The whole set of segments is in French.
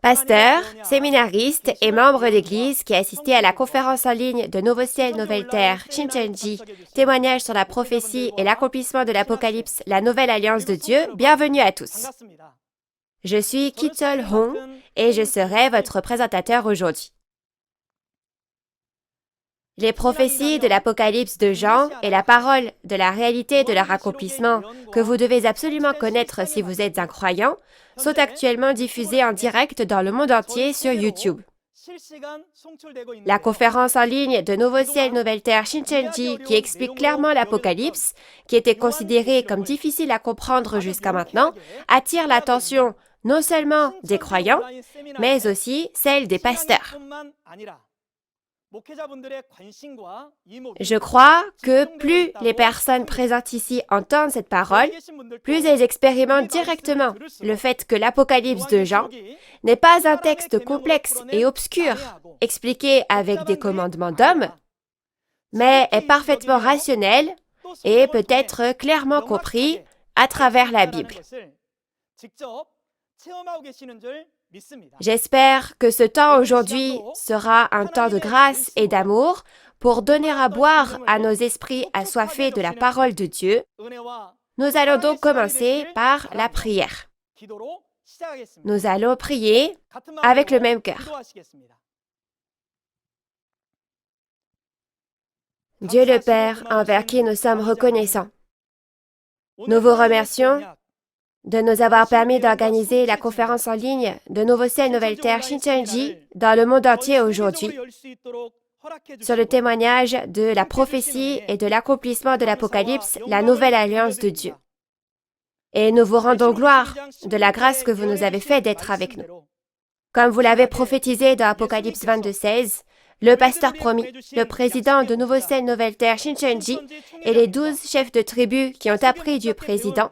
Pasteur, séminariste et membre d'Église qui a assisté à la conférence en ligne de Nouveau Ciel, Nouvelle Terre, Shincheonji, témoignage sur la prophétie et l'accomplissement de l'Apocalypse, la nouvelle alliance de Dieu, bienvenue à tous. Je suis Ki-Chol Hong et je serai votre présentateur aujourd'hui. Les prophéties de l'Apocalypse de Jean et la parole de la réalité de leur accomplissement, que vous devez absolument connaître si vous êtes un croyant, sont actuellement diffusées en direct dans le monde entier sur YouTube. La conférence en ligne de Nouveau Ciel, Nouvelle Terre, Shincheonji, qui explique clairement l'Apocalypse, qui était considéré comme difficile à comprendre jusqu'à maintenant, attire l'attention non seulement des croyants, mais aussi celle des pasteurs. Je crois que plus les personnes présentes ici entendent cette parole, plus elles expérimentent directement le fait que l'Apocalypse de Jean n'est pas un texte complexe et obscur, expliqué avec des commandements d'hommes, mais est parfaitement rationnel et peut être clairement compris à travers la Bible. J'espère que ce temps aujourd'hui sera un temps de grâce et d'amour pour donner à boire à nos esprits assoiffés de la parole de Dieu. Nous allons donc commencer par la prière. Nous allons prier avec le même cœur. Dieu le Père, envers qui nous sommes reconnaissants, nous vous remercions de nous avoir permis d'organiser la conférence en ligne de Nouveau Ciel, Nouvelle Terre, Shincheonji dans le monde entier aujourd'hui sur le témoignage de la prophétie et de l'accomplissement de l'Apocalypse, la nouvelle alliance de Dieu. Et nous vous rendons gloire de la grâce que vous nous avez fait d'être avec nous. Comme vous l'avez prophétisé dans Apocalypse 22:16, le pasteur promis, le président de Nouveau Ciel, Nouvelle Terre, Shincheonji et les 12 chefs de tribu qui ont appris du président,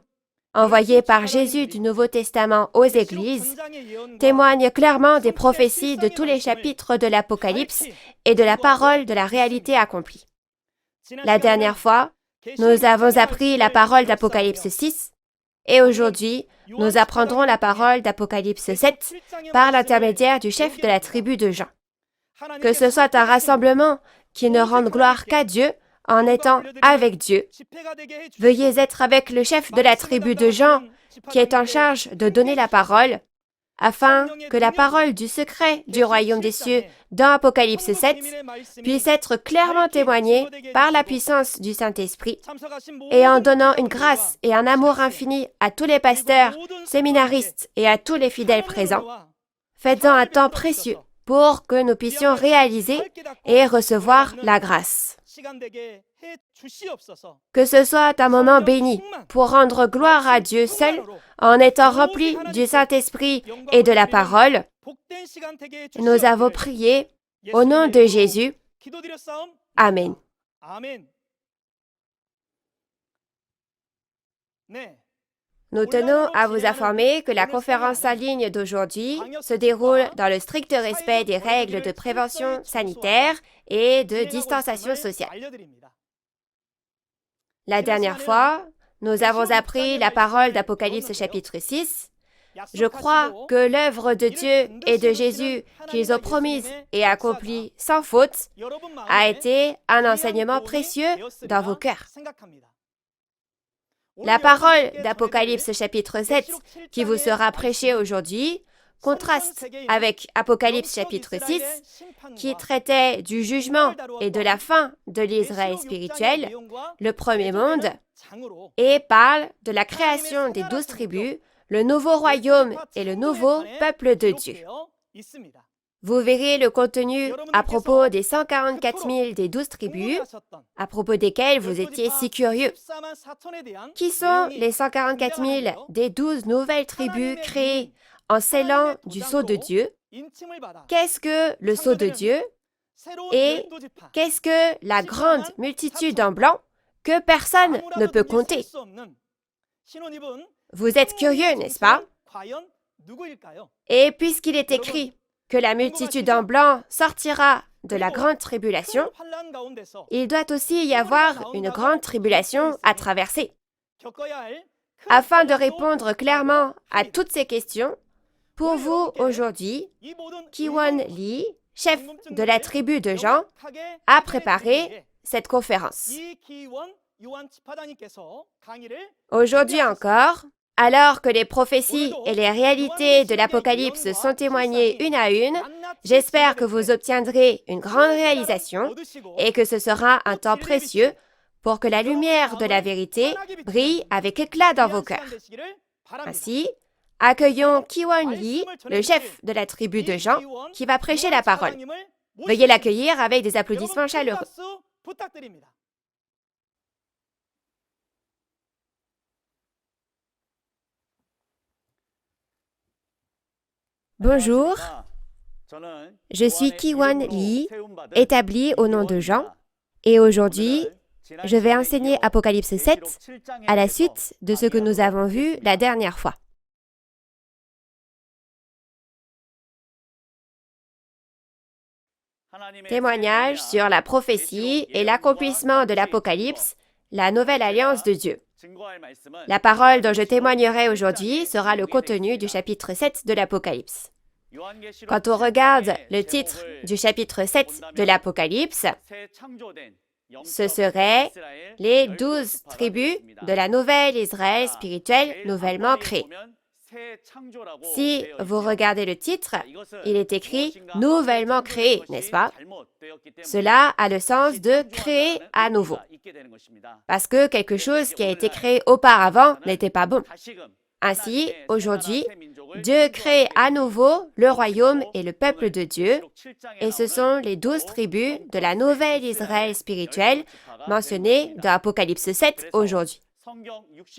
envoyé par Jésus du Nouveau Testament aux églises, témoigne clairement des prophéties de tous les chapitres de l'Apocalypse et de la parole de la réalité accomplie. La dernière fois, nous avons appris la parole d'Apocalypse 6 et aujourd'hui, nous apprendrons la parole d'Apocalypse 7 par l'intermédiaire du chef de la tribu de Jean. Que ce soit un rassemblement qui ne rende gloire qu'à Dieu, en étant avec Dieu. Veuillez être avec le chef de la tribu de Jean, qui est en charge de donner la parole, afin que la parole du secret du royaume des cieux dans Apocalypse 7 puisse être clairement témoignée par la puissance du Saint-Esprit et en donnant une grâce et un amour infini à tous les pasteurs, séminaristes et à tous les fidèles présents. Faites-en un temps précieux pour que nous puissions réaliser et recevoir la grâce. Que ce soit un moment béni pour rendre gloire à Dieu seul en étant rempli du Saint-Esprit et de la parole. Nous avons prié au nom de Jésus. Amen. Nous tenons à vous informer que la conférence en ligne d'aujourd'hui se déroule dans le strict respect des règles de prévention sanitaire et de distanciation sociale. La dernière fois, nous avons appris la parole d'Apocalypse chapitre 6. Je crois que l'œuvre de Dieu et de Jésus qu'ils ont promise et accomplie sans faute a été un enseignement précieux dans vos cœurs. La parole d'Apocalypse chapitre 7 qui vous sera prêchée aujourd'hui contraste avec Apocalypse chapitre 6 qui traitait du jugement et de la fin de l'Israël spirituel, le premier monde, et parle de la création des 12 tribus, le nouveau royaume et le nouveau peuple de Dieu. Vous verrez le contenu à propos des 144 000 des 12 tribus, à propos desquels vous étiez si curieux. Qui sont les 144 000 des 12 nouvelles tribus créées en scellant du sceau de Dieu? Qu'est-ce que le sceau de Dieu? Et qu'est-ce que la grande multitude en blanc que personne ne peut compter? Vous êtes curieux, n'est-ce pas? Et puisqu'il est écrit que la multitude en blanc sortira de la grande tribulation, il doit aussi y avoir une grande tribulation à traverser. Afin de répondre clairement à toutes ces questions, Pour vous, aujourd'hui, Ki-won Lee, chef de la tribu de Jean, a préparé cette conférence. Aujourd'hui encore, alors que les prophéties et les réalités de l'Apocalypse sont témoignées une à une, j'espère que vous obtiendrez une grande réalisation et que ce sera un temps précieux pour que la lumière de la vérité brille avec éclat dans vos cœurs. Ainsi, accueillons Ki-won Lee, le chef de la tribu de Jean, qui va prêcher la parole. Veuillez l'accueillir avec des applaudissements chaleureux. Bonjour, je suis Ki-won Lee, établi au nom de Jean, et aujourd'hui, je vais enseigner Apocalypse 7 à la suite de ce que nous avons vu la dernière fois. Témoignage sur la prophétie et l'accomplissement de l'Apocalypse, la nouvelle alliance de Dieu. La parole dont je témoignerai aujourd'hui sera le contenu du chapitre 7 de l'Apocalypse. Quand on regarde le titre du chapitre 7 de l'Apocalypse, ce serait les 12 tribus de la nouvelle Israël spirituelle nouvellement créée. Si vous regardez le titre, il est écrit « nouvellement créé », n'est-ce pas? Cela a le sens de créer à nouveau. Parce que quelque chose qui a été créé auparavant n'était pas bon. Ainsi, aujourd'hui, Dieu crée à nouveau le royaume et le peuple de Dieu, et ce sont les 12 tribus de la nouvelle Israël spirituelle mentionnées dans Apocalypse 7 aujourd'hui.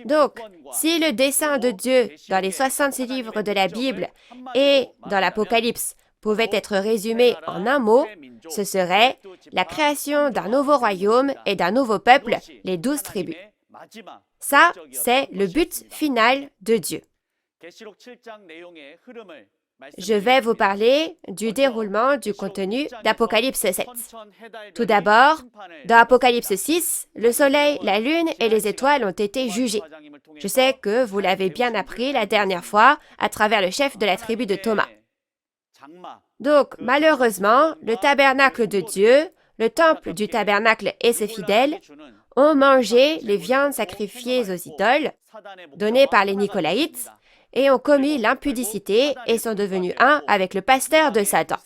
Donc, si le dessein de Dieu dans les 66 livres de la Bible et dans l'Apocalypse pouvait être résumé en un mot, ce serait la création d'un nouveau royaume et d'un nouveau peuple, les 12 tribus. Ça, c'est le but final de Dieu. Je vais vous parler du déroulement du contenu d'Apocalypse 7. Tout d'abord, dans Apocalypse 6, le soleil, la lune et les étoiles ont été jugés. Je sais que vous l'avez bien appris la dernière fois à travers le chef de la tribu de Thomas. Donc, malheureusement, le tabernacle de Dieu, le temple du tabernacle et ses fidèles ont mangé les viandes sacrifiées aux idoles, données par les Nicolaïtes, et ont commis l'impudicité et sont devenus un avec le pasteur de Satan.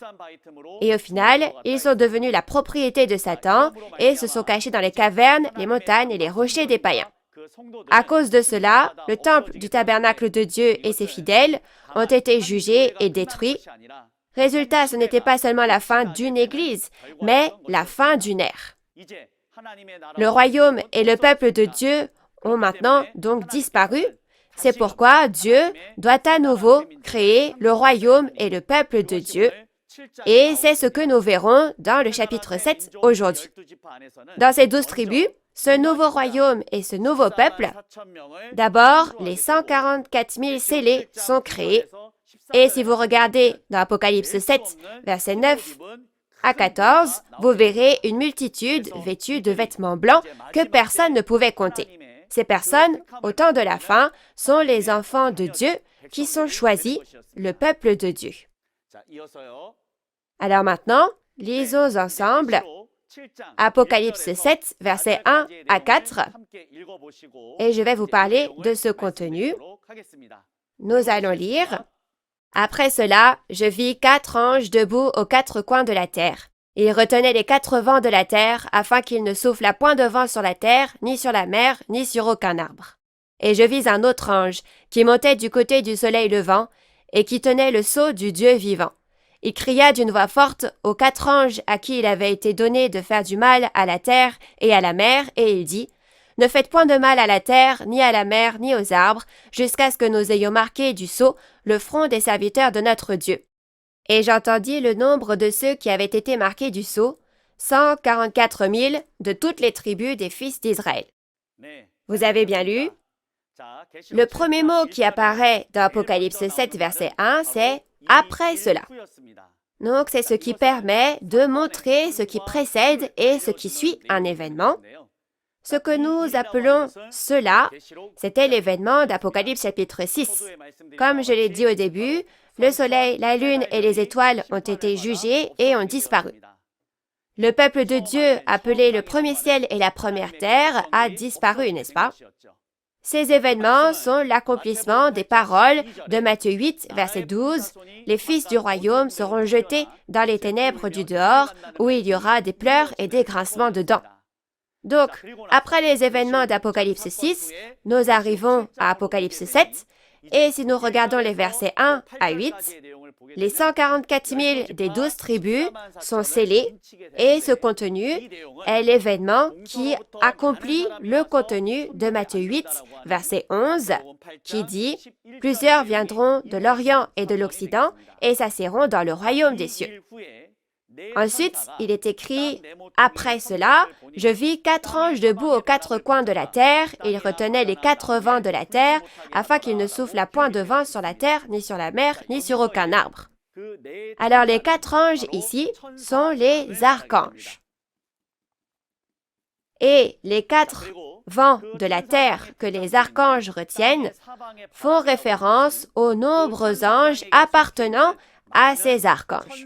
Et au final, ils sont devenus la propriété de Satan et se sont cachés dans les cavernes, les montagnes et les rochers des païens. À cause de cela, le temple du tabernacle de Dieu et ses fidèles ont été jugés et détruits. Résultat, ce n'était pas seulement la fin d'une église, mais la fin d'une ère. Le royaume et le peuple de Dieu ont maintenant donc disparu. C'est pourquoi Dieu doit à nouveau créer le royaume et le peuple de Dieu, et c'est ce que nous verrons dans le chapitre 7 aujourd'hui. Dans ces 12 tribus, ce nouveau royaume et ce nouveau peuple, d'abord, les 144 000 scellés sont créés, et si vous regardez dans Apocalypse 7, versets 9 à 14, vous verrez une multitude vêtue de vêtements blancs que personne ne pouvait compter. Ces personnes, au temps de la fin, sont les enfants de Dieu qui sont choisis, le peuple de Dieu. Alors maintenant, lisons ensemble Apocalypse 7, versets 1 à 4, et je vais vous parler de ce contenu. Nous allons lire. Après cela, je vis 4 anges debout aux 4 coins de la terre. Ils retenaient les 4 vents de la terre, afin qu'il ne souffle point de vent sur la terre, ni sur la mer, ni sur aucun arbre. Et je vis un autre ange, qui montait du côté du soleil levant, et qui tenait le sceau du Dieu vivant. Il cria d'une voix forte aux 4 anges à qui il avait été donné de faire du mal à la terre et à la mer, et il dit, « Ne faites point de mal à la terre, ni à la mer, ni aux arbres, jusqu'à ce que nous ayons marqué du sceau le front des serviteurs de notre Dieu. » Et j'entendis le nombre de ceux qui avaient été marqués du sceau, 144 000 de toutes les tribus des fils d'Israël. Vous avez bien lu? Le premier mot qui apparaît dans Apocalypse 7, verset 1, c'est « après cela ». Donc, c'est ce qui permet de montrer ce qui précède et ce qui suit un événement. Ce que nous appelons cela, c'était l'événement d'Apocalypse chapitre 6. Comme je l'ai dit au début, le soleil, la lune et les étoiles ont été jugés et ont disparu. Le peuple de Dieu, appelé le premier ciel et la première terre, a disparu, n'est-ce pas? Ces événements sont l'accomplissement des paroles de Matthieu 8, verset 12. Les fils du royaume seront jetés dans les ténèbres du dehors, où il y aura des pleurs et des grincements de dents. Donc, après les événements d'Apocalypse 6, nous arrivons à Apocalypse 7, et si nous regardons les versets 1 à 8, les 144 000 des 12 tribus sont scellés et ce contenu est l'événement qui accomplit le contenu de Matthieu 8, verset 11, qui dit « Plusieurs viendront de l'Orient et de l'Occident et s'assiéront dans le royaume des cieux. » Ensuite, il est écrit « Après cela, je vis 4 anges debout aux 4 coins de la terre, et ils retenaient les 4 vents de la terre, afin qu'il ne souffle point de vent sur la terre, ni sur la mer, ni sur aucun arbre. » Alors les 4 anges ici sont les archanges. Et les 4 vents de la terre que les archanges retiennent font référence aux nombreux anges appartenant à ces archanges.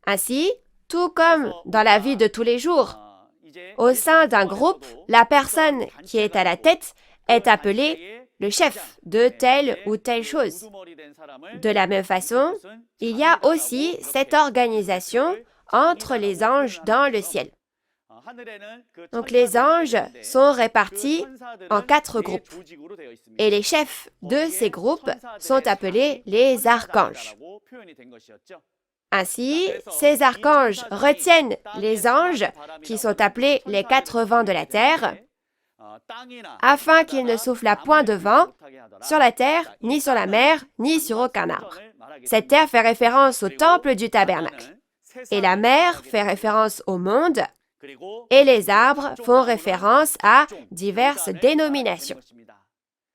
Ainsi, tout comme dans la vie de tous les jours, au sein d'un groupe, la personne qui est à la tête est appelée le chef de telle ou telle chose. De la même façon, il y a aussi cette organisation entre les anges dans le ciel. Donc les anges sont répartis en 4 groupes et les chefs de ces groupes sont appelés les archanges. Ainsi, ces archanges retiennent les anges qui sont appelés les 4 vents de la terre afin qu'il ne souffle point de vent sur la terre, ni sur la mer, ni sur aucun arbre. Cette terre fait référence au temple du tabernacle et la mer fait référence au monde et les arbres font référence à diverses dénominations.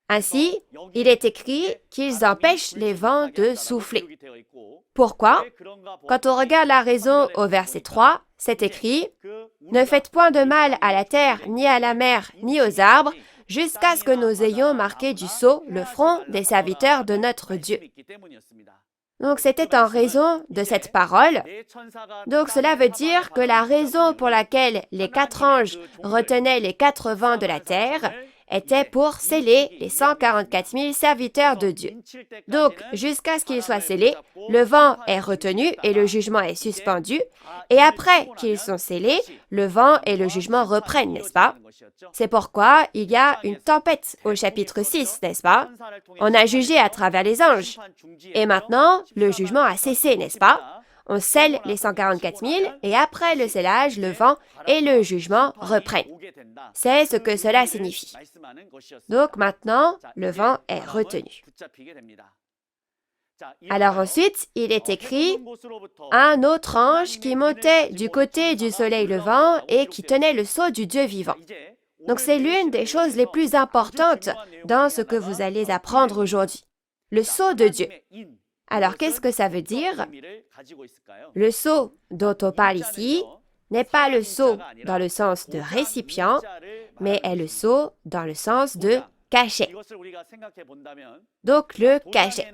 Ainsi, il est écrit qu'ils empêchent les vents de souffler. Pourquoi? Quand on regarde la raison au verset 3, c'est écrit « Ne faites point de mal à la terre, ni à la mer, ni aux arbres, jusqu'à ce que nous ayons marqué du sceau le front des serviteurs de notre Dieu. » Donc c'était en raison de cette parole. Donc cela veut dire que la raison pour laquelle les 4 anges retenaient les 4 vents de la terre était pour sceller les 144 000 serviteurs de Dieu. Donc, jusqu'à ce qu'ils soient scellés, le vent est retenu et le jugement est suspendu, et après qu'ils sont scellés, le vent et le jugement reprennent, n'est-ce pas? C'est pourquoi il y a une tempête au chapitre 6, n'est-ce pas? On a jugé à travers les anges. Et maintenant, le jugement a cessé, n'est-ce pas? On scelle les 144 000 et après le scellage, le vent et le jugement reprennent. C'est ce que cela signifie. Donc maintenant, le vent est retenu. Alors ensuite, il est écrit « Un autre ange qui montait du côté du soleil levant et qui tenait le sceau du Dieu vivant. » Donc c'est l'une des choses les plus importantes dans ce que vous allez apprendre aujourd'hui. Le sceau de Dieu. Alors, qu'est-ce que ça veut dire? Le sceau dont on parle ici n'est pas le sceau dans le sens de récipient, mais est le sceau dans le sens de cachet. Donc, le cachet.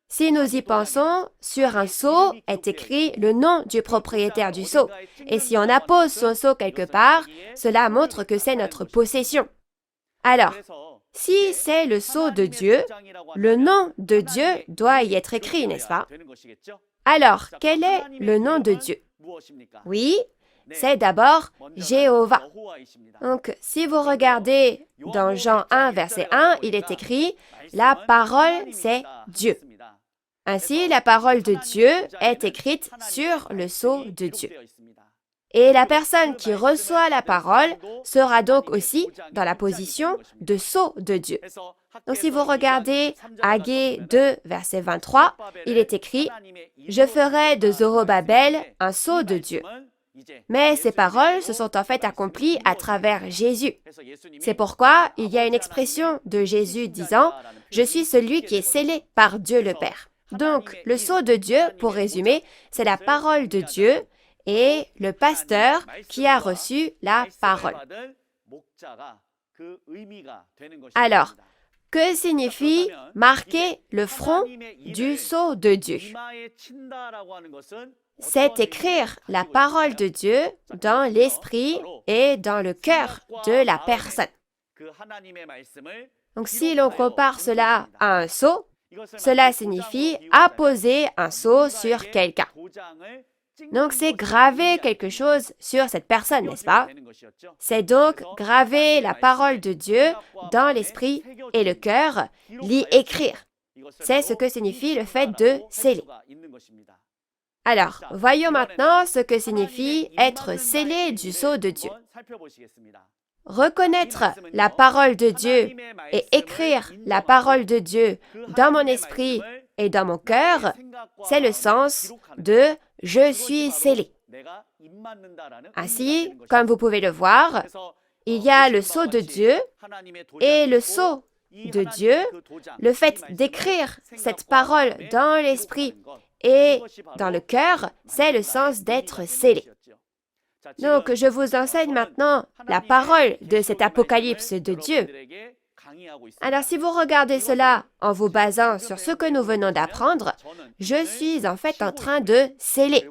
Si nous y pensons, sur un sceau est écrit le nom du propriétaire du sceau. Et si on appose son sceau quelque part, cela montre que c'est notre possession. Alors, si c'est le sceau de Dieu, le nom de Dieu doit y être écrit, n'est-ce pas? Alors, quel est le nom de Dieu? Oui, c'est d'abord Jéhovah. Donc, si vous regardez dans Jean 1, verset 1, il est écrit « La parole, c'est Dieu ». Ainsi, la parole de Dieu est écrite sur le sceau de Dieu. Et la personne qui reçoit la parole sera donc aussi dans la position de sceau de Dieu. Donc si vous regardez Agée 2, verset 23, il est écrit « Je ferai de Zorobabel un sceau de Dieu ». Mais ces paroles se sont en fait accomplies à travers Jésus. C'est pourquoi il y a une expression de Jésus disant « Je suis celui qui est scellé par Dieu le Père ». Donc le sceau de Dieu, pour résumer, c'est la parole de Dieu et le pasteur qui a reçu la parole. Alors, Que signifie marquer le front du sceau de Dieu? C'est écrire la parole de Dieu dans l'esprit et dans le cœur de la personne. Donc si l'on compare cela à un sceau, cela signifie apposer un sceau sur quelqu'un. Donc c'est graver quelque chose sur cette personne, n'est-ce pas? C'est donc graver la parole de Dieu dans l'esprit et le cœur, l'y écrire. C'est ce que signifie le fait de sceller. Alors, voyons maintenant ce que signifie être scellé du sceau de Dieu. Reconnaître la parole de Dieu et écrire la parole de Dieu dans mon esprit et dans mon cœur, c'est le sens de « je suis scellé ». Ainsi, comme vous pouvez le voir, il y a le sceau de Dieu et le sceau de Dieu, le fait d'écrire cette parole dans l'esprit et dans le cœur, c'est le sens d'être scellé. Donc, je vous enseigne maintenant la parole de cet apocalypse de Dieu. Alors, si vous regardez cela en vous basant sur ce que nous venons d'apprendre, je suis en fait en train de sceller.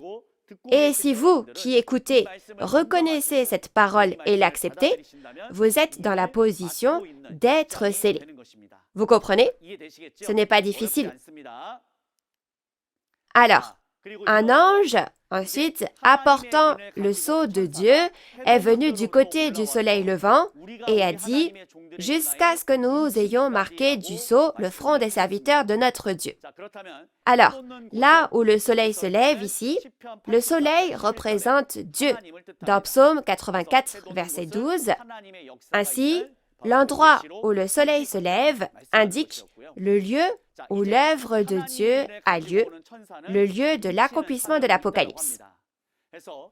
Et si vous, qui écoutez, reconnaissez cette parole et l'acceptez, vous êtes dans la position d'être scellé. Vous comprenez? Ce n'est pas difficile. Alors, un ange, ensuite, apportant le sceau de Dieu, est venu du côté du soleil levant et a dit « Jusqu'à ce que nous ayons marqué du sceau le front des serviteurs de notre Dieu. » Alors, là où le soleil se lève ici, le soleil représente Dieu. Dans Psaume 84, verset 12, ainsi, l'endroit où le soleil se lève indique le lieu où l'œuvre de Dieu a lieu, le lieu de l'accomplissement de l'Apocalypse.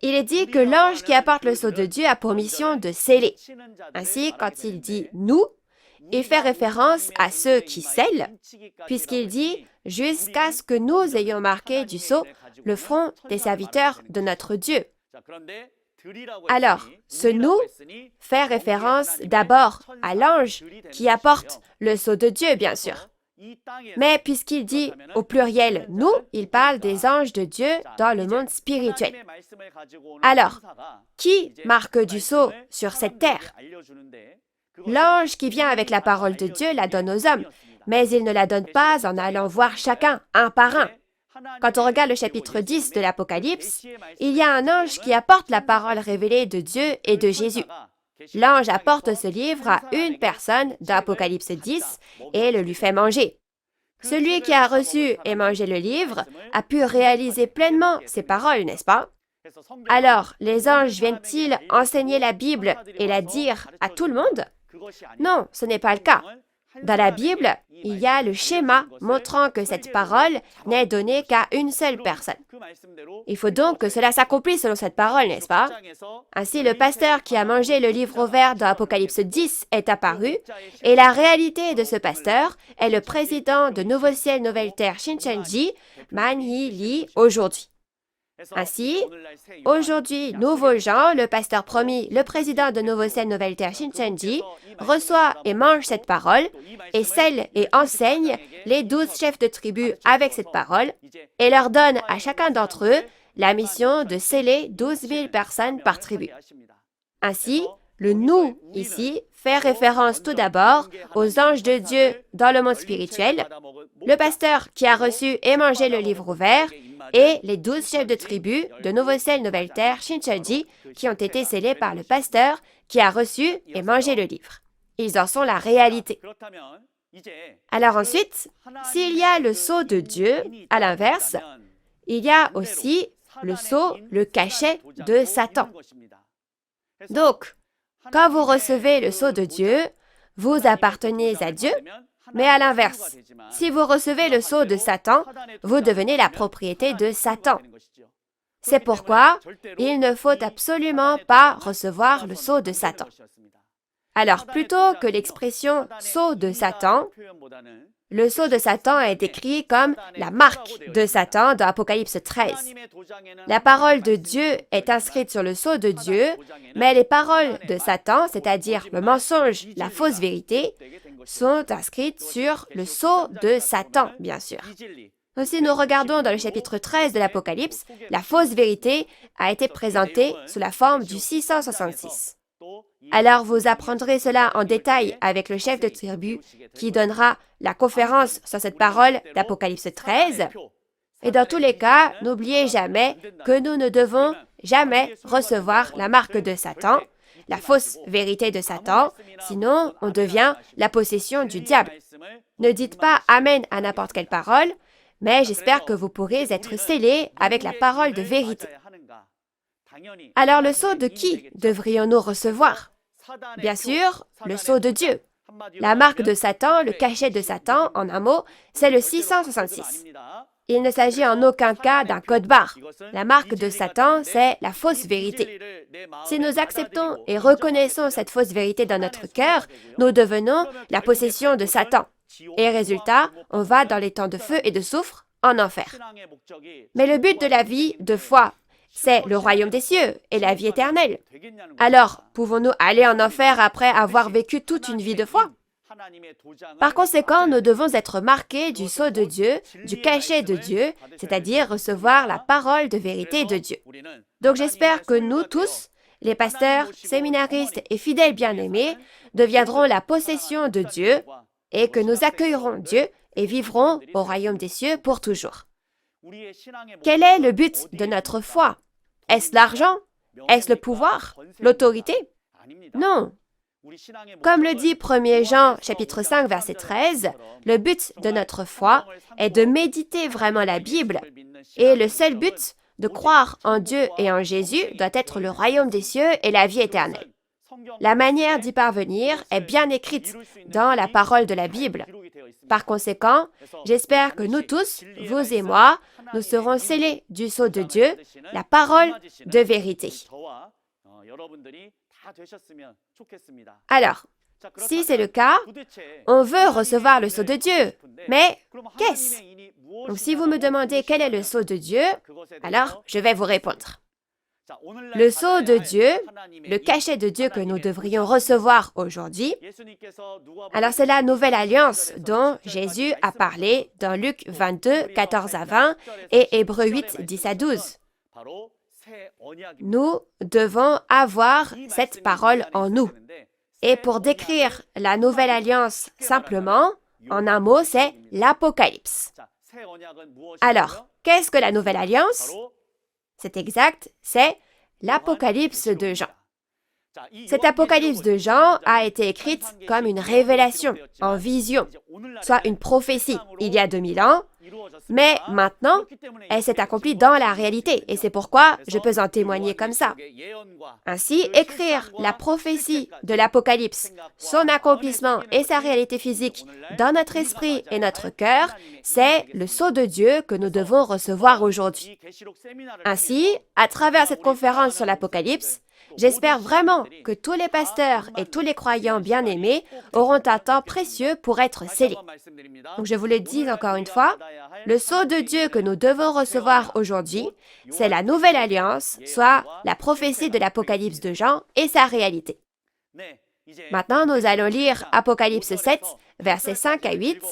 Il est dit que l'ange qui apporte le sceau de Dieu a pour mission de sceller. Ainsi, quand il dit « nous », il fait référence à ceux qui scellent, puisqu'il dit « jusqu'à ce que nous ayons marqué du sceau le front des serviteurs de notre Dieu ». Alors, ce « nous » fait référence d'abord à l'ange qui apporte le sceau de Dieu, bien sûr. Mais puisqu'il dit au pluriel « nous », il parle des anges de Dieu dans le monde spirituel. Alors, qui marque du sceau sur cette terre? L'ange qui vient avec la parole de Dieu la donne aux hommes, mais il ne la donne pas en allant voir chacun, un par un. Quand on regarde le chapitre 10 de l'Apocalypse, il y a un ange qui apporte la parole révélée de Dieu et de Jésus. L'ange apporte ce livre à une personne d'Apocalypse 10 et le lui fait manger. Celui qui a reçu et mangé le livre a pu réaliser pleinement ces paroles, n'est-ce pas? Alors, les anges viennent-ils enseigner la Bible et la dire à tout le monde? Non, ce n'est pas le cas. Dans la Bible, il y a le schéma montrant que cette parole n'est donnée qu'à une seule personne. Il faut donc que cela s'accomplisse selon cette parole, n'est-ce pas? Ainsi, le pasteur qui a mangé le livre ouvert dans Apocalypse 10 est apparu, et la réalité de ce pasteur est le président de Nouveau Ciel, Nouvelle Terre, Shincheonji, Man Hee-lee, aujourd'hui. Ainsi, aujourd'hui, Nouveau Jean, le pasteur promis, le président de Nouveau Ciel, Nouvelle Terre, Shincheonji, reçoit et mange cette parole et scelle et enseigne les 12 chefs de tribu avec cette parole et leur donne à chacun d'entre eux la mission de sceller 12 000 personnes par tribu. Ainsi, le « nous » ici fait référence tout d'abord aux anges de Dieu dans le monde spirituel, le pasteur qui a reçu et mangé le livre ouvert, et les 12 chefs de tribu de Nouveau Ciel, Nouvelle Terre, Shincheonji, qui ont été scellés par le pasteur qui a reçu et mangé le livre. Ils en sont la réalité. Alors ensuite, s'il y a le sceau de Dieu, à l'inverse, il y a aussi le sceau, le cachet de Satan. Donc, quand vous recevez le sceau de Dieu, vous appartenez à Dieu, mais à l'inverse, si vous recevez le sceau de Satan, vous devenez la propriété de Satan. C'est pourquoi il ne faut absolument pas recevoir le sceau de Satan. Alors, plutôt que l'expression « sceau de Satan », le sceau de Satan est décrit comme la marque de Satan dans Apocalypse 13. La parole de Dieu est inscrite sur le sceau de Dieu, mais les paroles de Satan, c'est-à-dire le mensonge, la fausse vérité, sont inscrites sur le sceau de Satan, bien sûr. Si nous regardons dans le chapitre 13 de l'Apocalypse, la fausse vérité a été présentée sous la forme du 666. Alors vous apprendrez cela en détail avec le chef de tribu qui donnera la conférence sur cette parole d'Apocalypse 13. Et dans tous les cas, n'oubliez jamais que nous ne devons jamais recevoir la marque de Satan, la fausse vérité de Satan, sinon on devient la possession du diable. Ne dites pas Amen à n'importe quelle parole, mais j'espère que vous pourrez être scellés avec la parole de vérité. Alors le sceau de qui devrions-nous recevoir? Bien sûr, le sceau de Dieu. La marque de Satan, le cachet de Satan, en un mot, c'est le 666. Il ne s'agit en aucun cas d'un code barre. La marque de Satan, c'est la fausse vérité. Si nous acceptons et reconnaissons cette fausse vérité dans notre cœur, nous devenons la possession de Satan. Et résultat, on va dans les temps de feu et de soufre en enfer. Mais le but de la vie de foi, c'est le royaume des cieux et la vie éternelle. Alors, pouvons-nous aller en enfer après avoir vécu toute une vie de foi? Par conséquent, nous devons être marqués du sceau de Dieu, du cachet de Dieu, c'est-à-dire recevoir la parole de vérité de Dieu. Donc j'espère que nous tous, les pasteurs, séminaristes et fidèles bien-aimés, deviendrons la possession de Dieu et que nous accueillerons Dieu et vivrons au royaume des cieux pour toujours. Quel est le but de notre foi? Est-ce l'argent? Est-ce le pouvoir? L'autorité? Non. Comme le dit 1 Jean chapitre 5 verset 13, le but de notre foi est de méditer vraiment la Bible et le seul but de croire en Dieu et en Jésus doit être le royaume des cieux et la vie éternelle. La manière d'y parvenir est bien écrite dans la parole de la Bible. Par conséquent, j'espère que nous tous, vous et moi, nous serons scellés du sceau de Dieu, la parole de vérité. Alors, si c'est le cas, on veut recevoir le sceau de Dieu, mais qu'est-ce? Donc si vous me demandez quel est le sceau de Dieu, alors je vais vous répondre. Le sceau de Dieu, le cachet de Dieu que nous devrions recevoir aujourd'hui, alors c'est la nouvelle alliance dont Jésus a parlé dans Luc 22, 14 à 20 et Hébreux 8, 10 à 12. Nous devons avoir cette parole en nous. Et pour décrire la nouvelle alliance simplement, en un mot, c'est l'Apocalypse. Alors, qu'est-ce que la nouvelle alliance? C'est exact, c'est l'Apocalypse de Jean. Cette Apocalypse de Jean a été écrite comme une révélation, en vision, soit une prophétie il y a 2000 ans, mais maintenant, elle s'est accomplie dans la réalité et c'est pourquoi je peux en témoigner comme ça. Ainsi, écrire la prophétie de l'Apocalypse, son accomplissement et sa réalité physique dans notre esprit et notre cœur, c'est le sceau de Dieu que nous devons recevoir aujourd'hui. Ainsi, à travers cette conférence sur l'Apocalypse, j'espère vraiment que tous les pasteurs et tous les croyants bien-aimés auront un temps précieux pour être scellés. Donc je vous le dis encore une fois, le sceau de Dieu que nous devons recevoir aujourd'hui, c'est la nouvelle alliance, soit la prophétie de l'Apocalypse de Jean et sa réalité. Maintenant, nous allons lire Apocalypse 7, versets 5 à 8.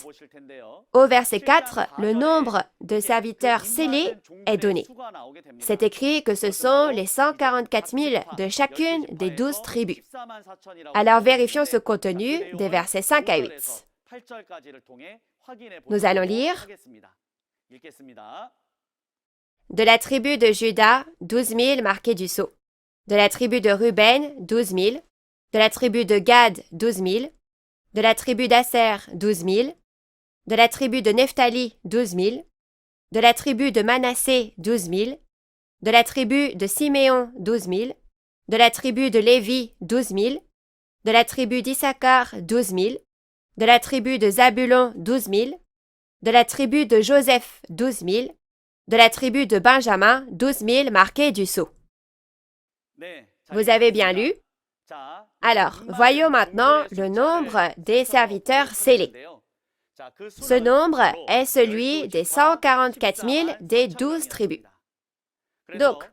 Au verset 4, le nombre de serviteurs scellés est donné. C'est écrit que ce sont les 144 000 de chacune des 12 tribus. Alors vérifions ce contenu des versets 5 à 8. Nous allons lire. De la tribu de Juda, 12 000 marqués du sceau. De la tribu de Ruben, 12 000. De la tribu de Gad, 12 000. De la tribu d'Aser, 12 000. De la tribu de Nephtali, 12 000. De la tribu de Manassé, 12 000. De la tribu de Siméon, 12 000. De la tribu de Lévi, 12 000. De la tribu d'Issachar, 12 000. De la tribu de Zabulon, 12 000. De la tribu de Joseph, 12 000. De la tribu de Benjamin, 12 000 marqués du sceau. Vous avez bien lu? Alors, voyons maintenant le nombre des serviteurs scellés. Ce nombre est celui des 144 000 des 12 tribus. Donc,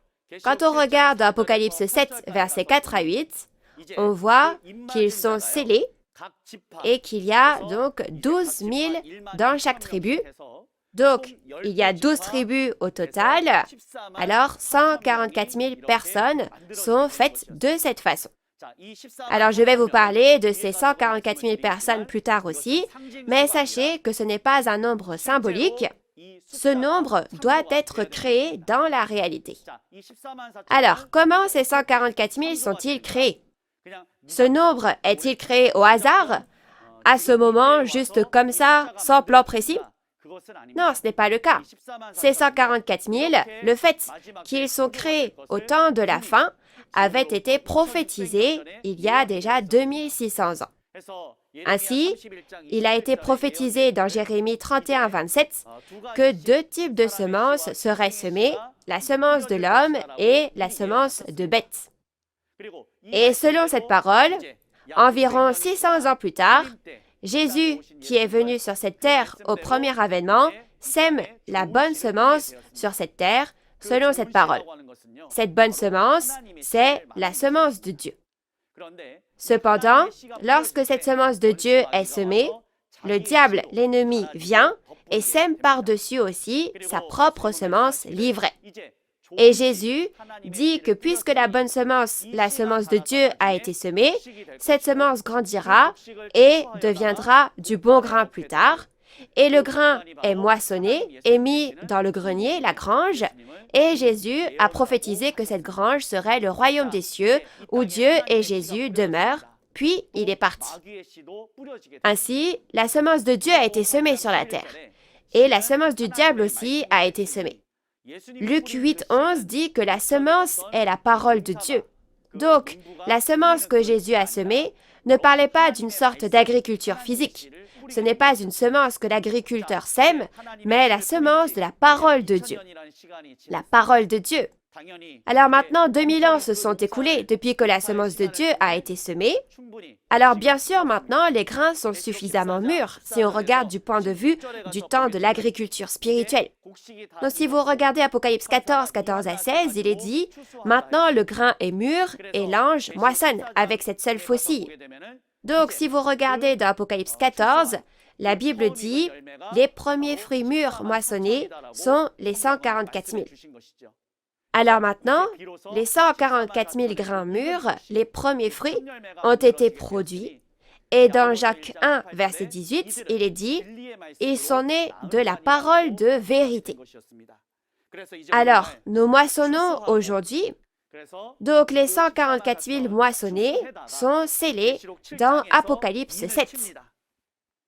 quand on regarde Apocalypse 7, versets 4 à 8, on voit qu'ils sont scellés et qu'il y a donc 12 000 dans chaque tribu. Donc, il y a 12 tribus au total, alors 144 000 personnes sont faites de cette façon. Alors, je vais vous parler de ces 144 000 personnes plus tard aussi, mais sachez que ce n'est pas un nombre symbolique. Ce nombre doit être créé dans la réalité. Alors, comment ces 144 000 sont-ils créés? Ce nombre est-il créé au hasard, à ce moment, juste comme ça, sans plan précis? Non, ce n'est pas le cas. Ces 144 000, le fait qu'ils sont créés au temps de la fin, avait été prophétisé il y a déjà 2600 ans. Ainsi, il a été prophétisé dans Jérémie 31, 27 que deux types de semences seraient semées, la semence de l'homme et la semence de bête. Et selon cette parole, environ 600 ans plus tard, Jésus, qui est venu sur cette terre au premier avènement, sème la bonne semence sur cette terre selon cette parole. Cette bonne semence, c'est la semence de Dieu. Cependant, lorsque cette semence de Dieu est semée, le diable, l'ennemi, vient et sème par-dessus aussi sa propre semence livrée. Et Jésus dit que puisque la bonne semence, la semence de Dieu, a été semée, cette semence grandira et deviendra du bon grain plus tard. Et le grain est moissonné et mis dans le grenier, la grange, et Jésus a prophétisé que cette grange serait le royaume des cieux où Dieu et Jésus demeurent, puis il est parti. Ainsi, la semence de Dieu a été semée sur la terre, et la semence du diable aussi a été semée. Luc 8, 11 dit que la semence est la parole de Dieu. Donc, la semence que Jésus a semée ne parlait pas d'une sorte d'agriculture physique. Ce n'est pas une semence que l'agriculteur sème, mais la semence de la parole de Dieu. La parole de Dieu. Alors maintenant, 2000 ans se sont écoulés depuis que la semence de Dieu a été semée. Alors bien sûr, maintenant, les grains sont suffisamment mûrs si on regarde du point de vue du temps de l'agriculture spirituelle. Donc si vous regardez Apocalypse 14, 14 à 16, il est dit « Maintenant le grain est mûr et l'ange moissonne avec cette seule faucille. » Donc si vous regardez dans Apocalypse 14, la Bible dit « Les premiers fruits mûrs moissonnés sont les 144 000. » Alors maintenant, les 144 000 grains mûrs, les premiers fruits, ont été produits. Et dans Jacques 1, verset 18, il est dit « Ils sont nés de la parole de vérité. » Alors, nous moissonnons aujourd'hui. Donc, les 144 000 moissonnés sont scellés dans Apocalypse 7.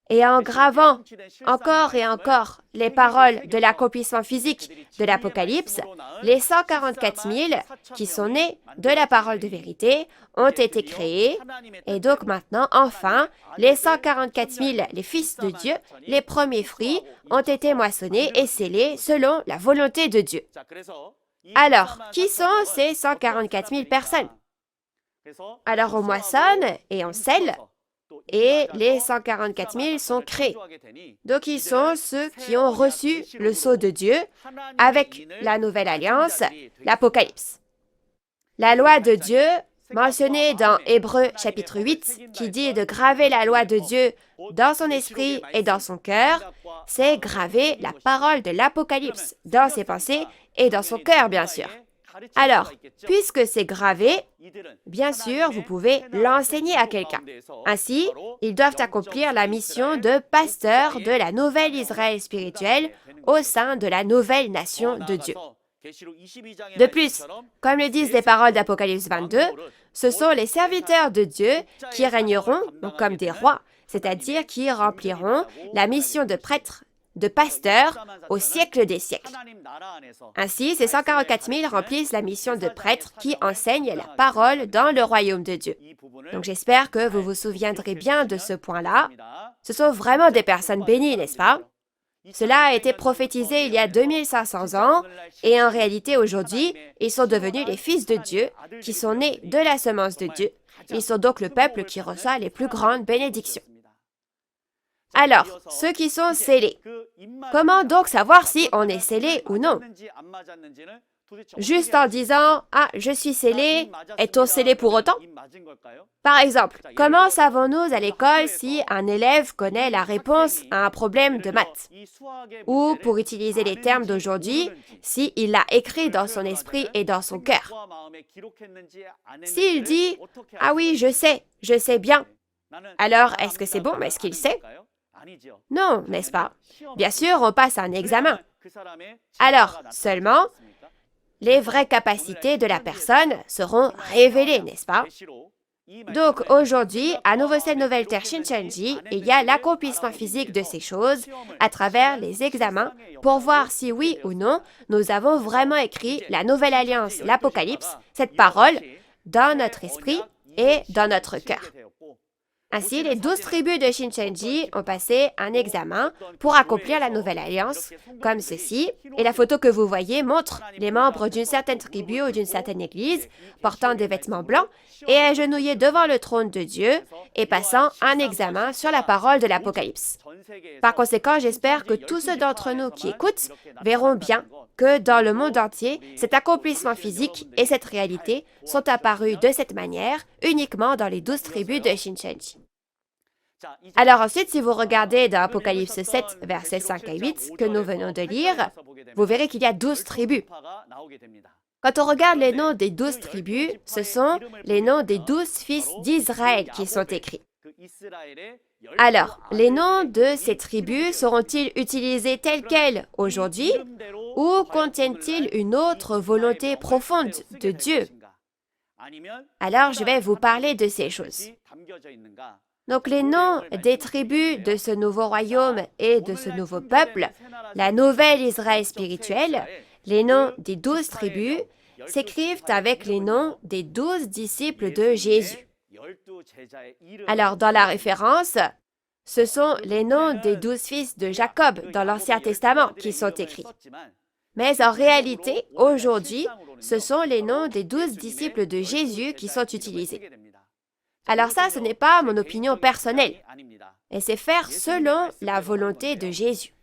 Et en gravant encore et encore les paroles de l'accomplissement physique de l'Apocalypse, les 144 000 qui sont nés de la parole de vérité ont été créés. Et donc maintenant, enfin, les 144 000, les fils de Dieu, les premiers fruits, ont été moissonnés et scellés selon la volonté de Dieu. Alors, qui sont ces 144 000 personnes? Alors, on moissonne et on scelle. Et les 144 000 sont créés. Donc, ils sont ceux qui ont reçu le sceau de Dieu avec la nouvelle alliance, l'Apocalypse. La loi de Dieu, mentionnée dans Hébreux chapitre 8, qui dit de graver la loi de Dieu dans son esprit et dans son cœur, c'est graver la parole de l'Apocalypse dans ses pensées et dans son cœur, bien sûr. Alors, puisque c'est gravé, bien sûr, vous pouvez l'enseigner à quelqu'un. Ainsi, ils doivent accomplir la mission de pasteur de la nouvelle Israël spirituelle au sein de la nouvelle nation de Dieu. De plus, comme le disent les paroles d'Apocalypse 22, ce sont les serviteurs de Dieu qui régneront donc comme des rois, c'est-à-dire qui rempliront la mission de prêtre, de pasteur au siècle des siècles. Ainsi, ces 144 000 remplissent la mission de prêtre qui enseigne la parole dans le royaume de Dieu. Donc j'espère que vous vous souviendrez bien de ce point-là. Ce sont vraiment des personnes bénies, n'est-ce pas? Cela a été prophétisé il y a 2500 ans et en réalité aujourd'hui, ils sont devenus les fils de Dieu qui sont nés de la semence de Dieu. Ils sont donc le peuple qui reçoit les plus grandes bénédictions. Alors, ceux qui sont scellés, comment donc savoir si on est scellé ou non? Juste en disant « Ah, je suis scellé », est-on scellé pour autant? Par exemple, comment savons-nous à l'école si un élève connaît la réponse à un problème de maths? Ou, pour utiliser les termes d'aujourd'hui, s'il l'a écrit dans son esprit et dans son cœur. S'il dit « Ah oui, je sais bien », alors est-ce que c'est bon? Est-ce qu'il sait? Non, n'est-ce pas? Bien sûr, on passe un examen. Alors, seulement, les vraies capacités de la personne seront révélées, n'est-ce pas? Donc, aujourd'hui, à Nouveau Ciel, Nouvelle Terre, Shincheonji, il y a l'accomplissement physique de ces choses à travers les examens pour voir si oui ou non, nous avons vraiment écrit la Nouvelle Alliance, l'Apocalypse, cette parole, dans notre esprit et dans notre cœur. Ainsi, les 12 tribus de Shincheonji ont passé un examen pour accomplir la Nouvelle Alliance, comme ceci. Et la photo que vous voyez montre les membres d'une certaine tribu ou d'une certaine église portant des vêtements blancs et agenouillés devant le trône de Dieu et passant un examen sur la parole de l'Apocalypse. Par conséquent, j'espère que tous ceux d'entre nous qui écoutent verront bien que dans le monde entier, cet accomplissement physique et cette réalité sont apparus de cette manière uniquement dans les 12 tribus de Shincheonji. Alors ensuite, si vous regardez dans Apocalypse 7, versets 5 à 8, que nous venons de lire, vous verrez qu'il y a 12 tribus. Quand on regarde les noms des 12 tribus, ce sont les noms des 12 fils d'Israël qui sont écrits. Alors, les noms de ces tribus seront-ils utilisés tels quels aujourd'hui ou contiennent-ils une autre volonté profonde de Dieu? Alors, je vais vous parler de ces choses. Donc, les noms des tribus de ce nouveau royaume et de ce nouveau peuple, la nouvelle Israël spirituelle, les noms des 12 tribus, s'écrivent avec les noms des 12 disciples de Jésus. Alors, dans la référence, ce sont les noms des 12 fils de Jacob dans l'Ancien Testament qui sont écrits. Mais en réalité, aujourd'hui, ce sont les noms des 12 disciples de Jésus qui sont utilisés. Alors ça, ce n'est pas mon opinion personnelle, et c'est faire selon la volonté de Jésus.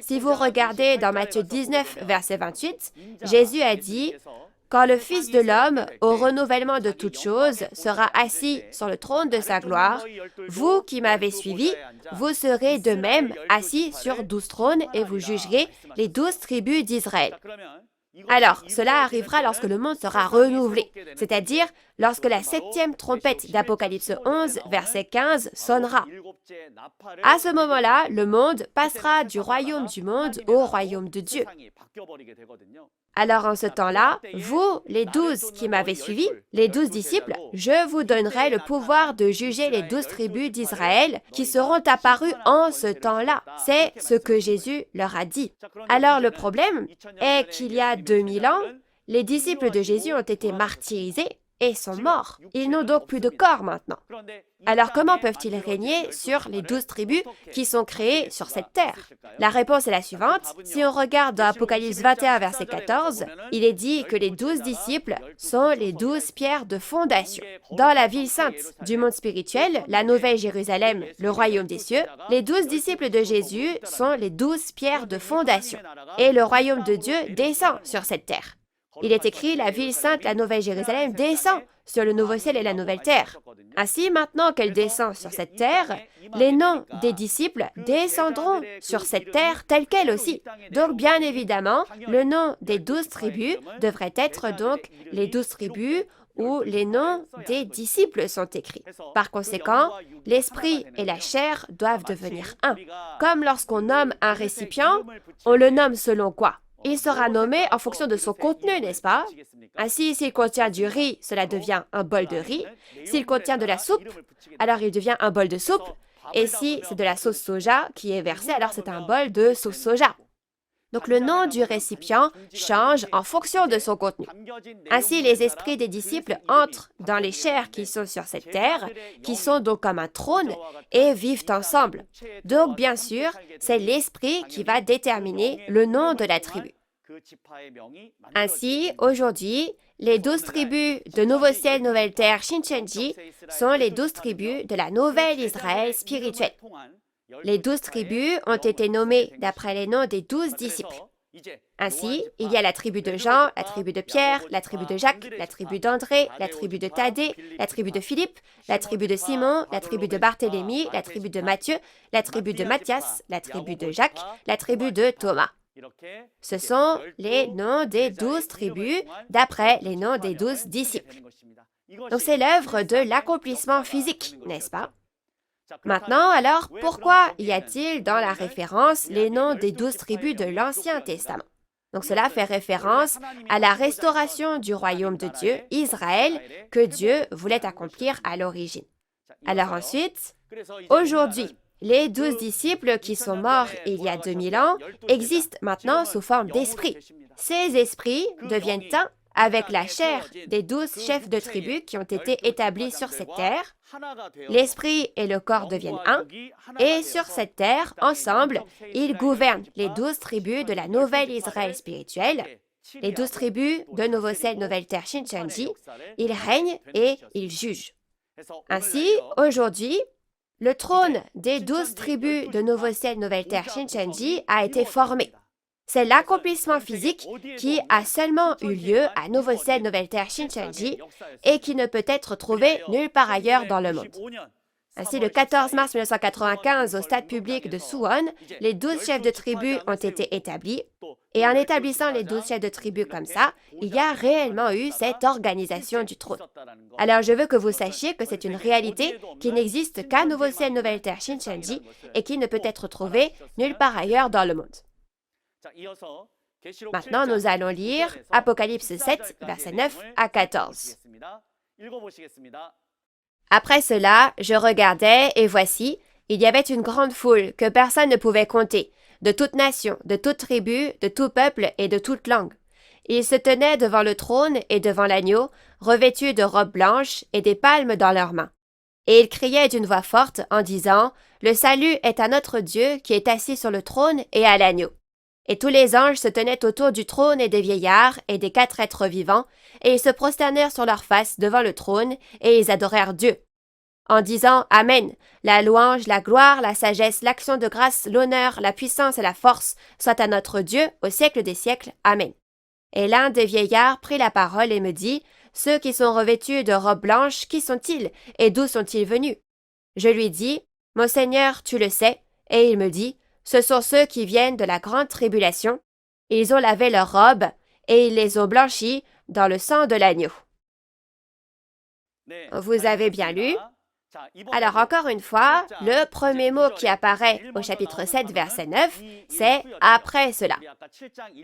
Si vous regardez dans Matthieu 19, verset 28, Jésus a dit « Quand le Fils de l'homme, au renouvellement de toutes choses, sera assis sur le trône de sa gloire, vous qui m'avez suivi, vous serez de même assis sur 12 trônes et vous jugerez les 12 tribus d'Israël. » Alors, cela arrivera lorsque le monde sera renouvelé, c'est-à-dire lorsque la 7e trompette d'Apocalypse 11, verset 15, sonnera. À ce moment-là, le monde passera du royaume du monde au royaume de Dieu. Alors en ce temps-là, vous, les 12 qui m'avez suivi, les 12 disciples, je vous donnerai le pouvoir de juger les 12 tribus d'Israël qui seront apparues en ce temps-là. C'est ce que Jésus leur a dit. Alors le problème est qu'il y a 2000 ans, les disciples de Jésus ont été martyrisés et sont morts. Ils n'ont donc plus de corps maintenant. Alors comment peuvent-ils régner sur les 12 tribus qui sont créées sur cette terre? La réponse est la suivante. Si on regarde dans Apocalypse 21, verset 14, il est dit que les 12 disciples sont les 12 pierres de fondation. Dans la ville sainte du monde spirituel, la Nouvelle Jérusalem, le royaume des cieux, les 12 disciples de Jésus sont les 12 pierres de fondation. Et le royaume de Dieu descend sur cette terre. Il est écrit, la ville sainte, la Nouvelle Jérusalem, descend sur le nouveau ciel et la nouvelle terre. Ainsi, maintenant qu'elle descend sur cette terre, les noms des disciples descendront sur cette terre telle qu'elle aussi. Donc, bien évidemment, le nom des 12 tribus devrait être donc les 12 tribus où les noms des disciples sont écrits. Par conséquent, l'esprit et la chair doivent devenir un. Comme lorsqu'on nomme un récipient, on le nomme selon quoi? Il sera nommé en fonction de son contenu, n'est-ce pas? Ainsi, s'il contient du riz, cela devient un bol de riz. S'il contient de la soupe, alors il devient un bol de soupe. Et si c'est de la sauce soja qui est versée, alors c'est un bol de sauce soja. Donc le nom du récipient change en fonction de son contenu. Ainsi, les esprits des disciples entrent dans les chairs qui sont sur cette terre, qui sont donc comme un trône, et vivent ensemble. Donc, bien sûr, c'est l'esprit qui va déterminer le nom de la tribu. Ainsi, aujourd'hui, les 12 tribus de Nouveau Ciel, Nouvelle Terre, Shincheonji sont les 12 tribus de la nouvelle Israël spirituelle. Les 12 tribus ont été nommées d'après les noms des 12 disciples. Ainsi, il y a la tribu de Jean, la tribu de Pierre, la tribu de Jacques, la tribu d'André, la tribu de Thaddée, la tribu de Philippe, la tribu de Simon, la tribu de Barthélemy, la tribu de Matthieu, la tribu de Matthias, la tribu de Jacques, la tribu de Thomas. Ce sont les noms des 12 tribus d'après les noms des 12 disciples. Donc c'est l'œuvre de l'accomplissement physique, n'est-ce pas? Maintenant, alors, pourquoi y a-t-il dans la référence les noms des 12 tribus de l'Ancien Testament? Donc cela fait référence à la restauration du royaume de Dieu, Israël, que Dieu voulait accomplir à l'origine. Alors ensuite, aujourd'hui, les 12 disciples qui sont morts il y a 2000 ans existent maintenant sous forme d'esprits. Ces esprits deviennent un avec la chair des 12 chefs de tribus qui ont été établis sur cette terre. L'esprit et le corps deviennent un, et sur cette terre, ensemble, ils gouvernent les 12 tribus de la nouvelle Israël spirituelle, les 12 tribus de Novo-Ciel, Nouvelle Terre, Shincheonji. Ils règnent et ils jugent. Ainsi, aujourd'hui, le trône des 12 tribus de Novo-Ciel, Nouvelle Terre, Shincheonji a été formé. C'est l'accomplissement physique qui a seulement eu lieu à Novo-Ciel, Nouvelle Terre, Shincheonji et qui ne peut être trouvé nulle part ailleurs dans le monde. Ainsi, le 14 mars 1995, au stade public de Suwon, les 12 chefs de tribu ont été établis. Et en établissant les 12 chefs de tribu comme ça, il y a réellement eu cette organisation du trône. Alors, je veux que vous sachiez que c'est une réalité qui n'existe qu'à Novo-Ciel, Nouvelle Terre, Shincheonji et qui ne peut être trouvée nulle part ailleurs dans le monde. Maintenant, nous allons lire Apocalypse 7, versets 9 à 14. Après cela, je regardais, et voici, il y avait une grande foule que personne ne pouvait compter, de toute nation, de toute tribu, de tout peuple et de toute langue. Ils se tenaient devant le trône et devant l'agneau, revêtus de robes blanches et des palmes dans leurs mains. Et ils criaient d'une voix forte en disant, « Le salut est à notre Dieu qui est assis sur le trône et à l'agneau. » Et tous les anges se tenaient autour du trône et des vieillards et des 4 êtres vivants, et ils se prosternèrent sur leurs faces devant le trône, et ils adorèrent Dieu, en disant Amen, la louange, la gloire, la sagesse, l'action de grâce, l'honneur, la puissance et la force soient à notre Dieu au siècle des siècles. Amen. Et l'un des vieillards prit la parole et me dit, Ceux qui sont revêtus de robes blanches, qui sont-ils, et d'où sont-ils venus? Je lui dis, Mon Seigneur, tu le sais, et il me dit, Ce sont ceux qui viennent de la grande tribulation. Ils ont lavé leurs robes, et ils les ont blanchies dans le sang de l'agneau. Vous avez bien lu? Alors encore une fois, le premier mot qui apparaît au chapitre 7, verset 9, c'est « après cela ».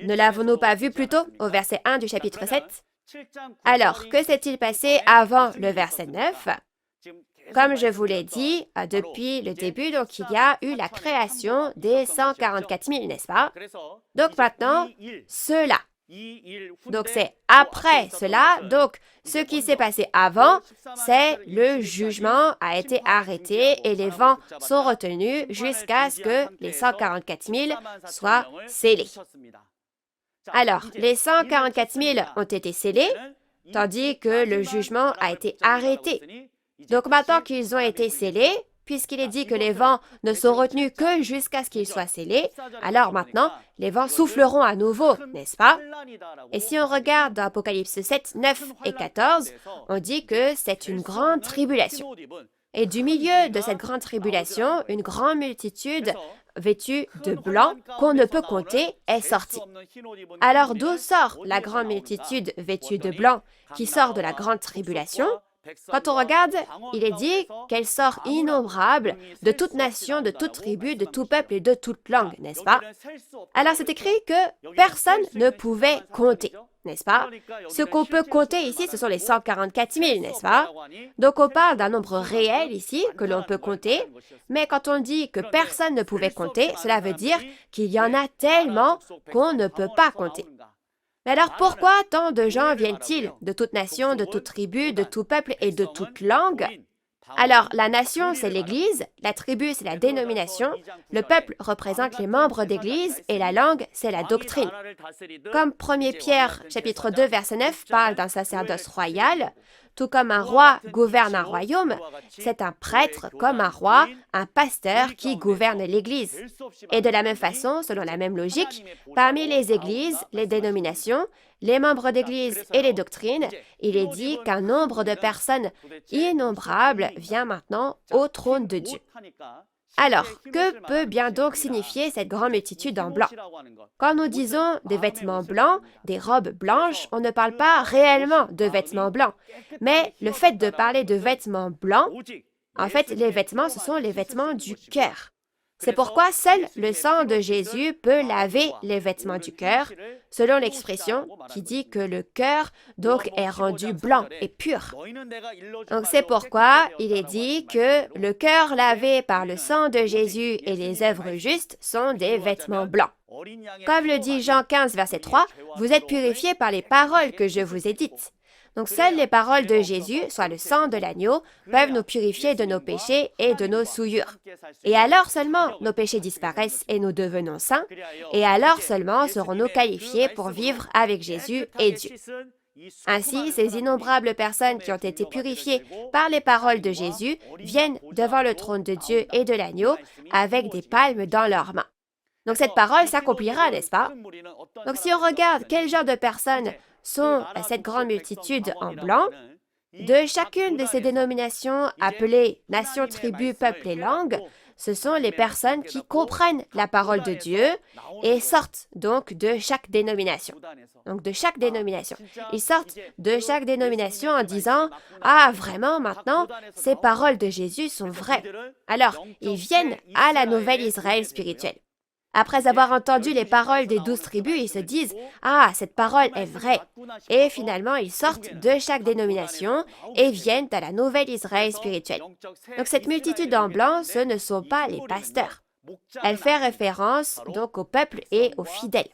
Ne l'avons-nous pas vu plus tôt au verset 1 du chapitre 7? Alors, que s'est-il passé avant le verset 9? Comme je vous l'ai dit, depuis le début, donc il y a eu la création des 144 000, n'est-ce pas? Donc maintenant, cela. Donc c'est après cela. Donc ce qui s'est passé avant, c'est le jugement a été arrêté et les vents sont retenus jusqu'à ce que les 144 000 soient scellés. Alors, les 144 000 ont été scellés, tandis que le jugement a été arrêté. Donc maintenant qu'ils ont été scellés, puisqu'il est dit que les vents ne sont retenus que jusqu'à ce qu'ils soient scellés, alors maintenant, les vents souffleront à nouveau, n'est-ce pas? Et si on regarde dans Apocalypse 7, 9 et 14, on dit que c'est une grande tribulation. Et du milieu de cette grande tribulation, une grande multitude vêtue de blanc qu'on ne peut compter est sortie. Alors d'où sort la grande multitude vêtue de blanc qui sort de la grande tribulation? Quand on regarde, il est dit qu'elle sort innombrable de toute nation, de toute tribu, de tout peuple et de toute langue, n'est-ce pas? Alors c'est écrit que personne ne pouvait compter, n'est-ce pas? Ce qu'on peut compter ici, ce sont les 144 000, n'est-ce pas? Donc on parle d'un nombre réel ici que l'on peut compter, mais quand on dit que personne ne pouvait compter, cela veut dire qu'il y en a tellement qu'on ne peut pas compter. Mais alors pourquoi tant de gens viennent-ils de toute nation, de toute tribu, de tout peuple et de toute langue? Alors la nation, c'est l'Église, la tribu, c'est la dénomination, le peuple représente les membres d'Église et la langue, c'est la doctrine. Comme 1 Pierre, chapitre 2, verset 9, parle d'un sacerdoce royal, Tout comme un roi gouverne un royaume, c'est un prêtre comme un roi, un pasteur qui gouverne l'Église. Et de la même façon, selon la même logique, parmi les églises, les dénominations, les membres d'église et les doctrines, il est dit qu'un nombre de personnes innombrables vient maintenant au trône de Dieu. Alors, que peut bien donc signifier cette grande multitude en blanc? Quand nous disons des vêtements blancs, des robes blanches, on ne parle pas réellement de vêtements blancs, mais le fait de parler de vêtements blancs, en fait, les vêtements, ce sont les vêtements du cœur. C'est pourquoi seul le sang de Jésus peut laver les vêtements du cœur, selon l'expression qui dit que le cœur donc est rendu blanc et pur. Donc c'est pourquoi il est dit que le cœur lavé par le sang de Jésus et les œuvres justes sont des vêtements blancs. Comme le dit Jean 15, verset 3, « Vous êtes purifiés par les paroles que je vous ai dites. » Donc seules les paroles de Jésus, soit le sang de l'agneau, peuvent nous purifier de nos péchés et de nos souillures. Et alors seulement nos péchés disparaissent et nous devenons saints, et alors seulement serons-nous qualifiés pour vivre avec Jésus et Dieu. Ainsi, ces innombrables personnes qui ont été purifiées par les paroles de Jésus viennent devant le trône de Dieu et de l'agneau avec des palmes dans leurs mains. Donc cette parole s'accomplira, n'est-ce pas? Donc si on regarde quel genre de personnes sont cette grande multitude en blanc, de chacune de ces dénominations appelées nations, tribus, peuples et langues, ce sont les personnes qui comprennent la parole de Dieu et sortent donc de chaque dénomination. Donc de chaque dénomination. Ils sortent de chaque dénomination en disant « Ah, vraiment, maintenant, ces paroles de Jésus sont vraies. » Alors, ils viennent à la nouvelle Israël spirituelle. Après avoir entendu les paroles des 12 tribus, ils se disent « Ah, cette parole est vraie !» Et finalement, ils sortent de chaque dénomination et viennent à la nouvelle Israël spirituelle. Donc cette multitude en blanc, ce ne sont pas les pasteurs. Elle fait référence donc au peuple et aux fidèles.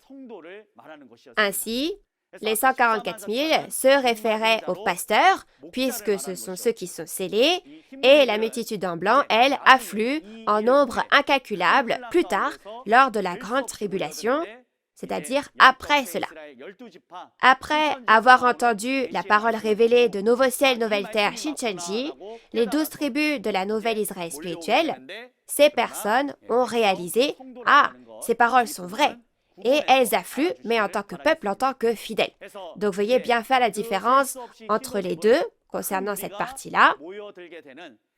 Ainsi, les 144 000 se référaient aux pasteurs, puisque ce sont ceux qui sont scellés, et la multitude en blanc, elle, afflue en nombre incalculable plus tard, lors de la grande tribulation, c'est-à-dire après cela. Après avoir entendu la parole révélée de Nouveau Ciel, Nouvelle Terre, Shincheonji, les 12 tribus de la nouvelle Israël spirituelle, ces personnes ont réalisé « Ah, ces paroles sont vraies !» Et elles affluent, mais en tant que peuple, en tant que fidèles. Donc, veuillez bien faire la différence entre les deux concernant cette partie-là.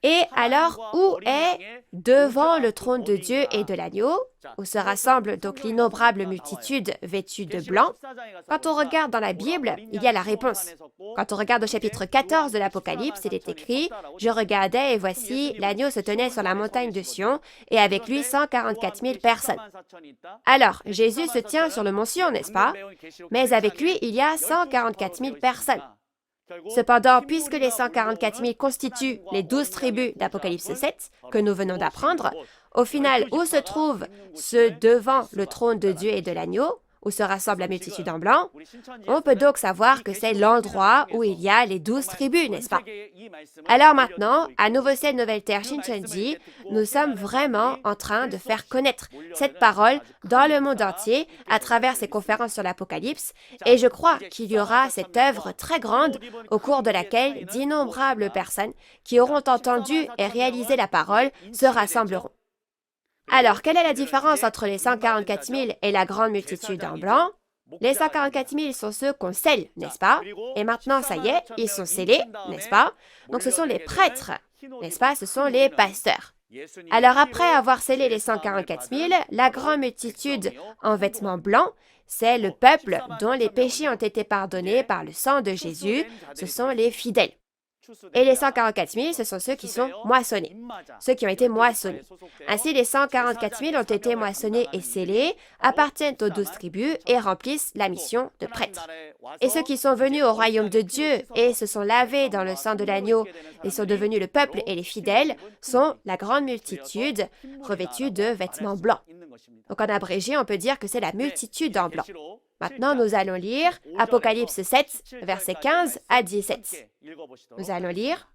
Et alors, où est devant le trône de Dieu et de l'agneau, où se rassemble donc l'innombrable multitude vêtue de blanc? Quand on regarde dans la Bible, il y a la réponse. Quand on regarde au chapitre 14 de l'Apocalypse, il est écrit « Je regardais et voici, l'agneau se tenait sur la montagne de Sion, et avec lui 144 000 personnes. » Alors, Jésus se tient sur le mont Sion, n'est-ce pas? Mais avec lui, il y a 144 000 personnes. Cependant, puisque les 144 000 constituent les 12 tribus d'Apocalypse 7, que nous venons d'apprendre, au final, où se trouve ce devant le trône de Dieu et de l'agneau, où se rassemble la multitude en blanc, on peut donc savoir que c'est l'endroit où il y a les 12 tribus, n'est-ce pas? Alors maintenant, à Nouveau Ciel, Nouvelle Terre, Shincheonji, nous sommes vraiment en train de faire connaître cette parole dans le monde entier à travers ces conférences sur l'Apocalypse, et je crois qu'il y aura cette œuvre très grande au cours de laquelle d'innombrables personnes qui auront entendu et réalisé la parole se rassembleront. Alors, quelle est la différence entre les 144 000 et la grande multitude en blanc? Les 144 000 sont ceux qu'on scelle, n'est-ce pas? Et maintenant, ça y est, ils sont scellés, n'est-ce pas? Donc, ce sont les prêtres, n'est-ce pas? Ce sont les pasteurs. Alors, après avoir scellé les 144 000, la grande multitude en vêtements blancs, c'est le peuple dont les péchés ont été pardonnés par le sang de Jésus, ce sont les fidèles. Et les 144 000, ce sont ceux qui sont moissonnés, ceux qui ont été moissonnés. Ainsi, les 144 000 ont été moissonnés et scellés, appartiennent aux 12 tribus et remplissent la mission de prêtre. Et ceux qui sont venus au royaume de Dieu et se sont lavés dans le sang de l'agneau et sont devenus le peuple et les fidèles sont la grande multitude revêtue de vêtements blancs. Donc en abrégé, on peut dire que c'est la multitude en blanc. Maintenant, nous allons lire Apocalypse 7, versets 15 à 17. Nous allons lire.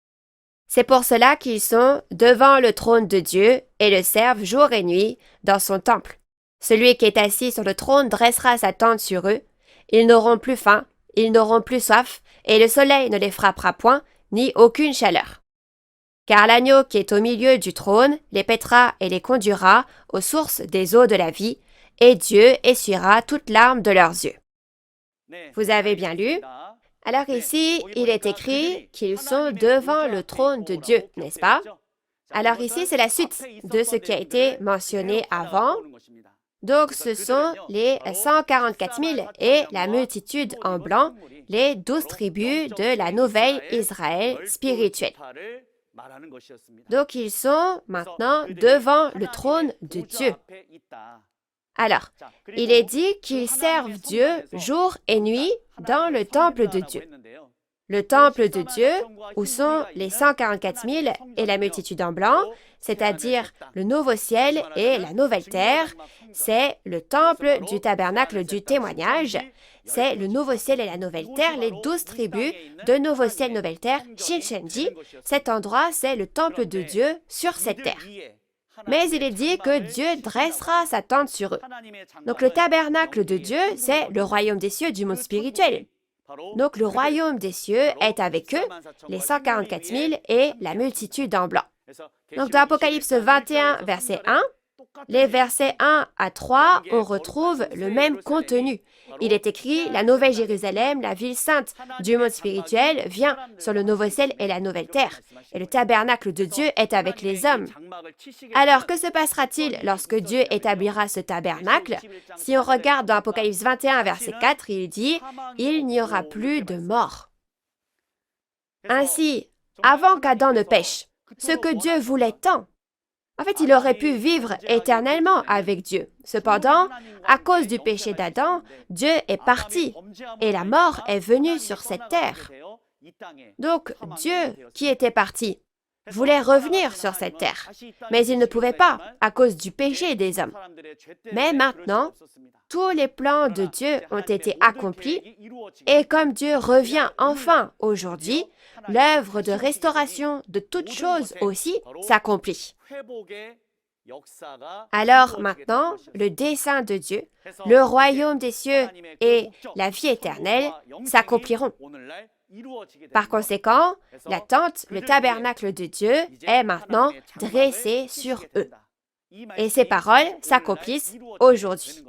« C'est pour cela qu'ils sont devant le trône de Dieu et le servent jour et nuit dans son temple. Celui qui est assis sur le trône dressera sa tente sur eux. Ils n'auront plus faim, Ils n'auront plus soif, et le soleil ne les frappera point, ni aucune chaleur. Car l'agneau qui est au milieu du trône les paîtra et les conduira aux sources des eaux de la vie, et Dieu essuiera toute larme de leurs yeux. Vous avez bien lu? Alors ici, il est écrit qu'ils sont devant le trône de Dieu, n'est-ce pas? Alors ici, c'est la suite de ce qui a été mentionné avant. Donc, ce sont les 144 000 et la multitude en blanc, les 12 tribus de la nouvelle Israël spirituelle. Donc, ils sont maintenant devant le trône de Dieu. Alors, il est dit qu'ils servent Dieu jour et nuit dans le temple de Dieu. Le temple de Dieu, où sont les 144 000 et la multitude en blanc, c'est-à-dire le nouveau ciel et la nouvelle terre, c'est le temple du tabernacle du témoignage, c'est le nouveau ciel et la nouvelle terre, les 12 tribus de nouveau ciel, nouvelle terre, Shinchenji. Cet endroit, c'est le temple de Dieu sur cette terre. Mais il est dit que Dieu dressera sa tente sur eux. Donc le tabernacle de Dieu, c'est le royaume des cieux du monde spirituel. Donc le royaume des cieux est avec eux, les 144 000 et la multitude en blanc. Donc dans Apocalypse 21, verset 1, les versets 1 à 3, on retrouve le même contenu. Il est écrit « La nouvelle Jérusalem, la ville sainte du monde spirituel, vient sur le nouveau ciel et la nouvelle terre, et le tabernacle de Dieu est avec les hommes. » Alors, que se passera-t-il lorsque Dieu établira ce tabernacle? Si on regarde dans Apocalypse 21, verset 4, il dit « Il n'y aura plus de mort. » Ainsi, avant qu'Adam ne pêche, ce que Dieu voulait tant, en fait, il aurait pu vivre éternellement avec Dieu. Cependant, à cause du péché d'Adam, Dieu est parti et la mort est venue sur cette terre. Donc, Dieu, qui était parti, voulait revenir sur cette terre, mais il ne pouvait pas à cause du péché des hommes. Mais maintenant, tous les plans de Dieu ont été accomplis et comme Dieu revient enfin aujourd'hui, l'œuvre de restauration de toutes choses aussi s'accomplit. Alors maintenant, le dessein de Dieu, le royaume des cieux et la vie éternelle s'accompliront. Par conséquent, la tente, le tabernacle de Dieu est maintenant dressé sur eux. Et ces paroles s'accomplissent aujourd'hui.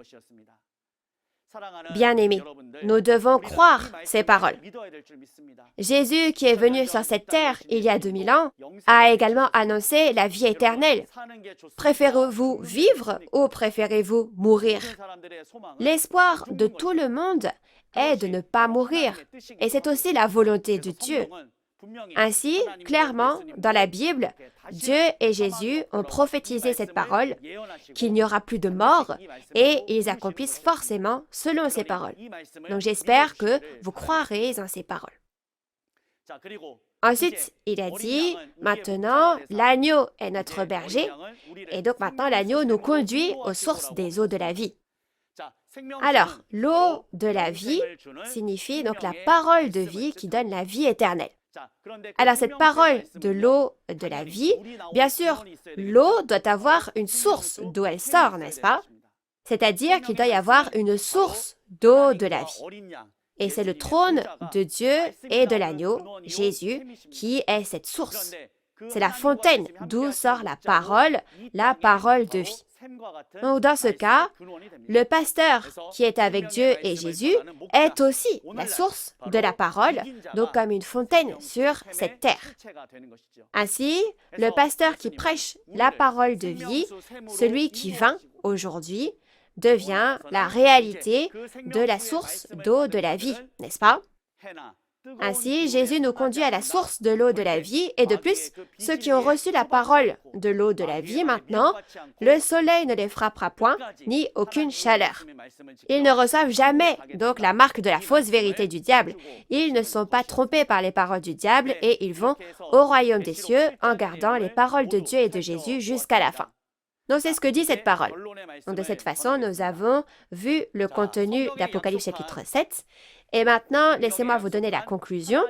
Bien-aimés, nous devons croire ces paroles. Jésus, qui est venu sur cette terre il y a 2000 ans, a également annoncé la vie éternelle. Préférez-vous vivre ou préférez-vous mourir? L'espoir de tout le monde est de ne pas mourir, et c'est aussi la volonté de Dieu. Ainsi, clairement, dans la Bible, Dieu et Jésus ont prophétisé cette parole, qu'il n'y aura plus de mort, et ils accomplissent forcément selon ces paroles. Donc j'espère que vous croirez en ces paroles. Ensuite, il a dit, maintenant, l'agneau est notre berger, et donc maintenant l'agneau nous conduit aux sources des eaux de la vie. Alors, l'eau de la vie signifie donc la parole de vie qui donne la vie éternelle. Alors, cette parole de l'eau de la vie, bien sûr, l'eau doit avoir une source d'où elle sort, n'est-ce pas? C'est-à-dire qu'il doit y avoir une source d'eau de la vie. Et c'est le trône de Dieu et de l'agneau, Jésus, qui est cette source. C'est la fontaine d'où sort la parole de vie. Donc, dans ce cas, le pasteur qui est avec Dieu et Jésus est aussi la source de la parole, donc comme une fontaine sur cette terre. Ainsi, le pasteur qui prêche la parole de vie, celui qui vint aujourd'hui, devient la réalité de la source d'eau de la vie, n'est-ce pas? Ainsi, Jésus nous conduit à la source de l'eau de la vie et de plus, ceux qui ont reçu la parole de l'eau de la vie maintenant, le soleil ne les frappera point, ni aucune chaleur. Ils ne reçoivent jamais donc la marque de la fausse vérité du diable. Ils ne sont pas trompés par les paroles du diable et ils vont au royaume des cieux en gardant les paroles de Dieu et de Jésus jusqu'à la fin. Donc c'est ce que dit cette parole. Donc de cette façon, nous avons vu le contenu d'Apocalypse chapitre 7. Et maintenant, laissez-moi vous donner la conclusion.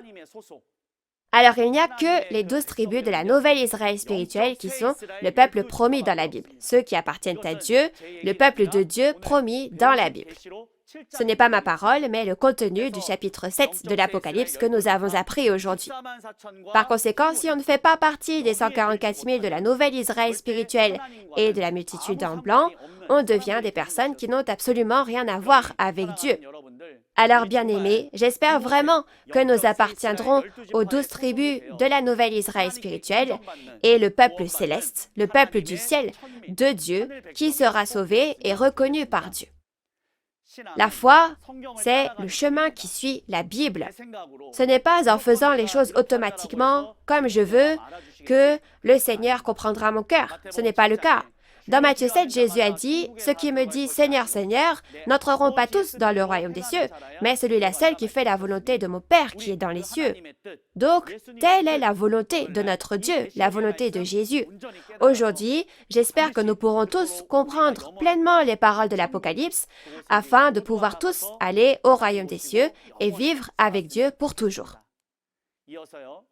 Alors, il n'y a que les 12 tribus de la nouvelle Israël spirituelle qui sont le peuple promis dans la Bible, ceux qui appartiennent à Dieu, le peuple de Dieu promis dans la Bible. Ce n'est pas ma parole, mais le contenu du chapitre 7 de l'Apocalypse que nous avons appris aujourd'hui. Par conséquent, si on ne fait pas partie des 144 000 de la nouvelle Israël spirituelle et de la multitude en blanc, on devient des personnes qui n'ont absolument rien à voir avec Dieu. Alors, bien-aimés, j'espère vraiment que nous appartiendrons aux 12 tribus de la nouvelle Israël spirituelle et le peuple céleste, le peuple du ciel, de Dieu, qui sera sauvé et reconnu par Dieu. La foi, c'est le chemin qui suit la Bible. Ce n'est pas en faisant les choses automatiquement, comme je veux, que le Seigneur comprendra mon cœur. Ce n'est pas le cas. Dans Matthieu 7, Jésus a dit, « Ceux qui me disent Seigneur, Seigneur, n'entreront pas tous dans le royaume des cieux, mais celui-là seul qui fait la volonté de mon Père qui est dans les cieux. » Donc, telle est la volonté de notre Dieu, la volonté de Jésus. Aujourd'hui, j'espère que nous pourrons tous comprendre pleinement les paroles de l'Apocalypse afin de pouvoir tous aller au royaume des cieux et vivre avec Dieu pour toujours.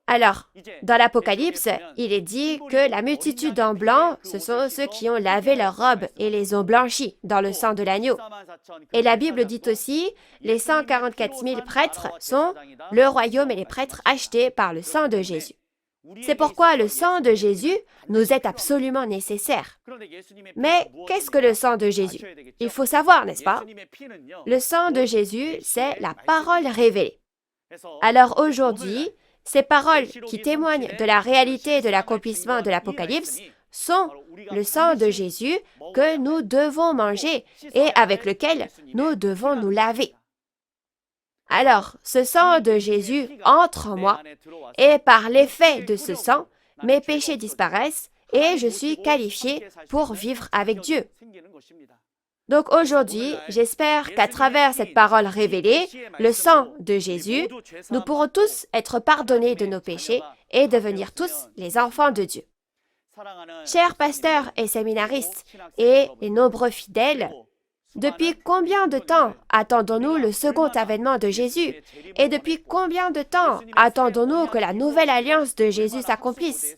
Alors, dans l'Apocalypse, il est dit que la multitude en blanc, ce sont ceux qui ont lavé leurs robes et les ont blanchis dans le sang de l'agneau. Et la Bible dit aussi, les 144 000 prêtres sont le royaume et les prêtres achetés par le sang de Jésus. C'est pourquoi le sang de Jésus nous est absolument nécessaire. Mais qu'est-ce que le sang de Jésus? Il faut savoir, n'est-ce pas? Le sang de Jésus, c'est la parole révélée. Alors aujourd'hui, ces paroles qui témoignent de la réalité de l'accomplissement de l'Apocalypse sont le sang de Jésus que nous devons manger et avec lequel nous devons nous laver. Alors, ce sang de Jésus entre en moi et par l'effet de ce sang, mes péchés disparaissent et je suis qualifié pour vivre avec Dieu. Donc aujourd'hui, j'espère qu'à travers cette parole révélée, le sang de Jésus, nous pourrons tous être pardonnés de nos péchés et devenir tous les enfants de Dieu. Chers pasteurs et séminaristes et les nombreux fidèles, depuis combien de temps attendons-nous le second avènement de Jésus? Et depuis combien de temps attendons-nous que la nouvelle alliance de Jésus s'accomplisse?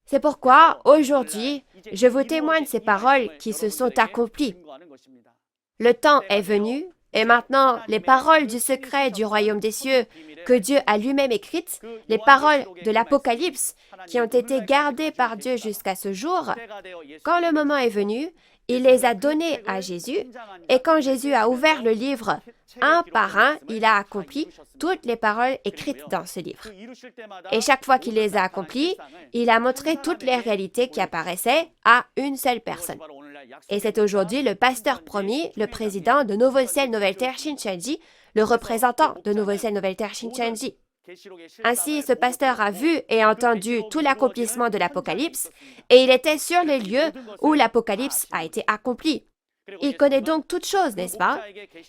C'est pourquoi, aujourd'hui, je vous témoigne ces paroles qui se sont accomplies. Le temps est venu, et maintenant, les paroles du secret du royaume des cieux que Dieu a lui-même écrites, les paroles de l'Apocalypse qui ont été gardées par Dieu jusqu'à ce jour, quand le moment est venu, il les a données à Jésus, et quand Jésus a ouvert le livre, un par un, il a accompli toutes les paroles écrites dans ce livre. Et chaque fois qu'il les a accomplies, il a montré toutes les réalités qui apparaissaient à une seule personne. Et c'est aujourd'hui le pasteur promis, le président de Nouveau Ciel, Nouvelle Terre, Shincheonji, le représentant de Nouveau Ciel, Nouvelle Terre, Shincheonji. Ainsi, ce pasteur a vu et entendu tout l'accomplissement de l'Apocalypse, et il était sur les lieux où l'Apocalypse a été accompli. Il connaît donc toutes choses, n'est-ce pas?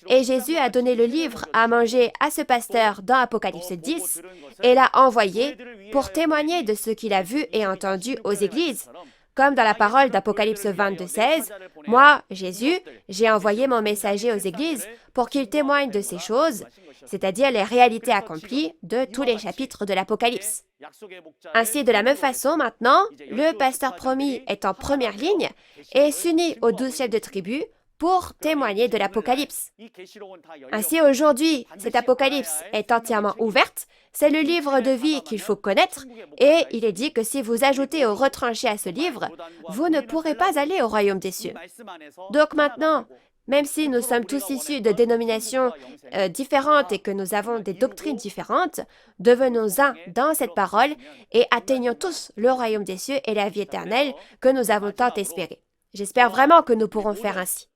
Et Jésus a donné le livre à manger à ce pasteur dans Apocalypse 10 et l'a envoyé pour témoigner de ce qu'il a vu et entendu aux églises. Comme dans la parole d'Apocalypse 22, 16, « Moi, Jésus, j'ai envoyé mon messager aux églises pour qu'il témoigne de ces choses, c'est-à-dire les réalités accomplies de tous les chapitres de l'Apocalypse. » Ainsi, de la même façon, maintenant, le pasteur promis est en première ligne et s'unit aux 12 chefs de tribu pour témoigner de l'Apocalypse. Ainsi, aujourd'hui, cette Apocalypse est entièrement ouverte. C'est le livre de vie qu'il faut connaître et il est dit que si vous ajoutez au retranché à ce livre, vous ne pourrez pas aller au royaume des cieux. Donc maintenant, même si nous sommes tous issus de dénominations différentes et que nous avons des doctrines différentes, devenons un dans cette parole et atteignons tous le royaume des cieux et la vie éternelle que nous avons tant espéré. J'espère vraiment que nous pourrons faire ainsi.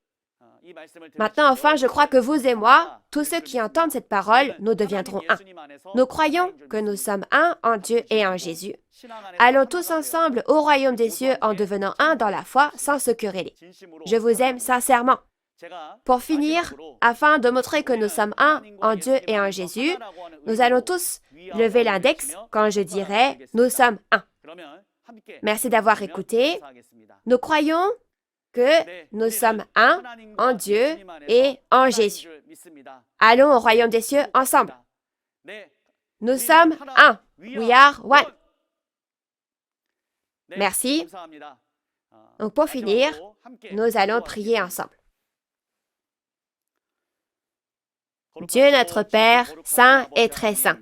Maintenant, enfin, je crois que vous et moi, tous ceux qui entendent cette parole, nous deviendrons un. Nous croyons que nous sommes un en Dieu et en Jésus. Allons tous ensemble au royaume des cieux en devenant un dans la foi sans se quereller. Je vous aime sincèrement. Pour finir, afin de montrer que nous sommes un en Dieu et en Jésus, nous allons tous lever l'index quand je dirai « Nous sommes un ». Merci d'avoir écouté. Nous croyons que nous sommes un en Dieu et en Jésus. Allons au royaume des cieux ensemble. Nous sommes un. We are one. Merci. Donc pour finir, nous allons prier ensemble. Dieu notre Père, saint et très saint,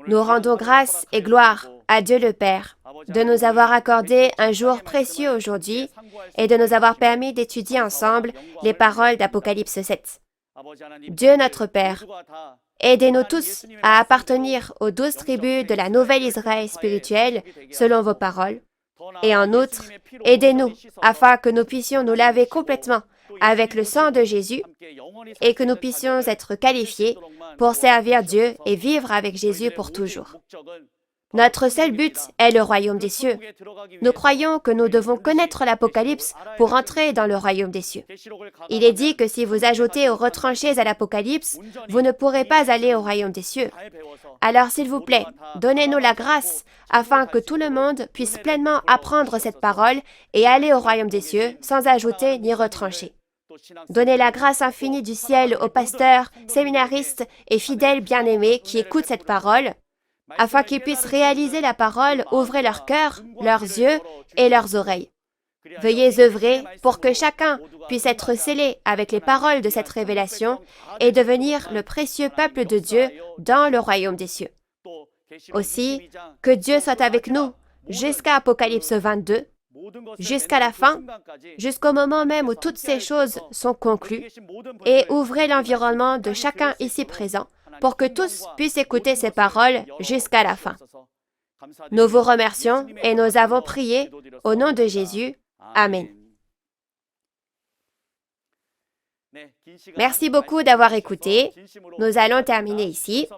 nous rendons grâce et gloire à Dieu le Père de nous avoir accordé un jour précieux aujourd'hui et de nous avoir permis d'étudier ensemble les paroles d'Apocalypse 7. Dieu notre Père, aidez-nous tous à appartenir aux 12 tribus de la nouvelle Israël spirituelle selon vos paroles. Et en outre, aidez-nous afin que nous puissions nous laver complètement avec le sang de Jésus et que nous puissions être qualifiés pour servir Dieu et vivre avec Jésus pour toujours. Notre seul but est le royaume des cieux. Nous croyons que nous devons connaître l'Apocalypse pour entrer dans le royaume des cieux. Il est dit que si vous ajoutez aux retranchés à l'Apocalypse, vous ne pourrez pas aller au royaume des cieux. Alors, s'il vous plaît, donnez-nous la grâce afin que tout le monde puisse pleinement apprendre cette parole et aller au royaume des cieux sans ajouter ni retrancher. Donnez la grâce infinie du ciel aux pasteurs, séminaristes et fidèles bien-aimés qui écoutent cette parole, afin qu'ils puissent réaliser la parole, ouvrez leur cœur, leurs yeux et leurs oreilles. Veuillez œuvrer pour que chacun puisse être scellé avec les paroles de cette révélation et devenir le précieux peuple de Dieu dans le royaume des cieux. Aussi, que Dieu soit avec nous jusqu'à Apocalypse 22, jusqu'à la fin, jusqu'au moment même où toutes ces choses sont conclues, et ouvrez l'environnement de chacun ici présent pour que tous puissent écouter ces paroles jusqu'à la fin. Nous vous remercions et nous avons prié au nom de Jésus. Amen. Merci beaucoup d'avoir écouté. Nous allons terminer ici.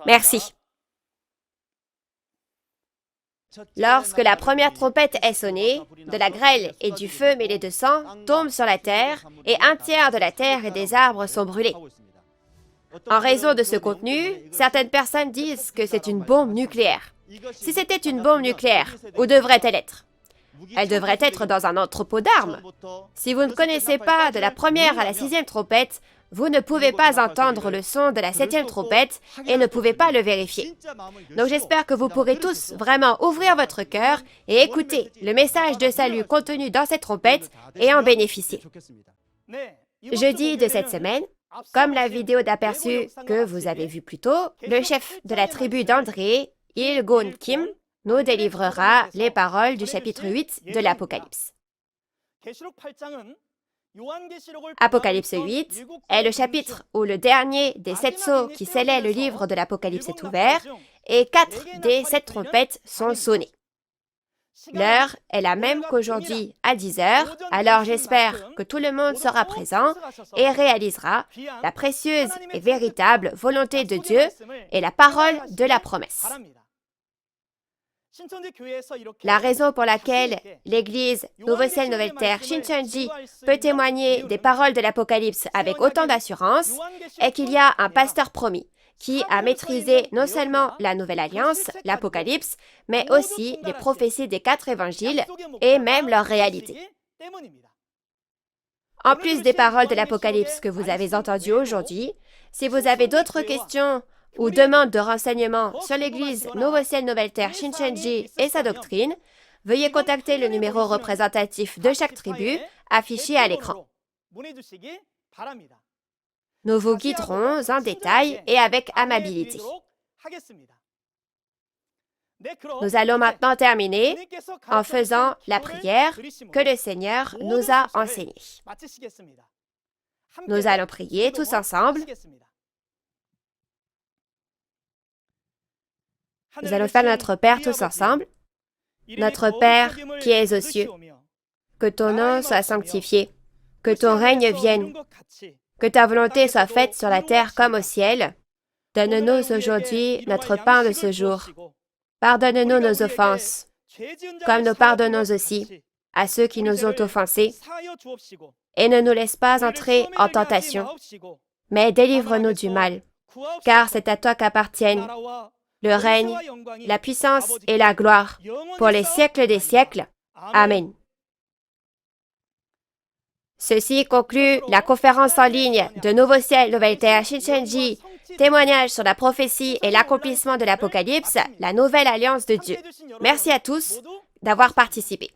Merci. Lorsque la première trompette est sonnée, de la grêle et du feu mêlés de sang tombent sur la terre et un tiers de la terre et des arbres sont brûlés. En raison de ce contenu, certaines personnes disent que c'est une bombe nucléaire. Si c'était une bombe nucléaire, où devrait-elle être? Elle devrait être dans un entrepôt d'armes. Si vous ne connaissez pas de la première à la 6e trompette, vous ne pouvez pas entendre le son de la 7e trompette et ne pouvez pas le vérifier. Donc j'espère que vous pourrez tous vraiment ouvrir votre cœur et écouter le message de salut contenu dans cette trompette et en bénéficier. Jeudi de cette semaine, comme la vidéo d'aperçu que vous avez vue plus tôt, le chef de la tribu d'André, Il-gon Kim, nous délivrera les paroles du chapitre 8 de l'Apocalypse. Apocalypse 8 est le chapitre où le dernier des 7 sceaux qui scellaient le livre de l'Apocalypse est ouvert et 4 des 7 trompettes sont sonnées. L'heure est la même qu'aujourd'hui à 10 heures, alors j'espère que tout le monde sera présent et réalisera la précieuse et véritable volonté de Dieu et la parole de la promesse. La raison pour laquelle l'Église Nouveau Ciel, Nouvelle Terre, Shincheonji peut témoigner des paroles de l'Apocalypse avec autant d'assurance est qu'il y a un pasteur promis qui a maîtrisé non seulement la Nouvelle Alliance, l'Apocalypse, mais aussi les prophéties des 4 évangiles et même leur réalité. En plus des paroles de l'Apocalypse que vous avez entendues aujourd'hui, si vous avez d'autres questions ou demandes de renseignements sur l'Église Nouveau Ciel, Nouvelle Terre, Shincheonji et sa doctrine, veuillez contacter le numéro représentatif de chaque tribu affiché à l'écran. Nous vous guiderons en détail et avec amabilité. Nous allons maintenant terminer en faisant la prière que le Seigneur nous a enseignée. Nous allons prier tous ensemble. Nous allons faire notre Père tous ensemble. Notre Père qui es aux cieux, que ton nom soit sanctifié, que ton règne vienne, que ta volonté soit faite sur la terre comme au ciel. Donne-nous aujourd'hui notre pain de ce jour. Pardonne-nous nos offenses, comme nous pardonnons aussi à ceux qui nous ont offensés. Et ne nous laisse pas entrer en tentation, mais délivre-nous du mal, car c'est à toi qu'appartiennent le règne, la puissance et la gloire pour les siècles des siècles. Amen. Ceci conclut la conférence en ligne de Nouveau Ciel, Nouvelle Terre, Shincheonji, témoignage sur la prophétie et l'accomplissement de l'Apocalypse, la nouvelle alliance de Dieu. Merci à tous d'avoir participé.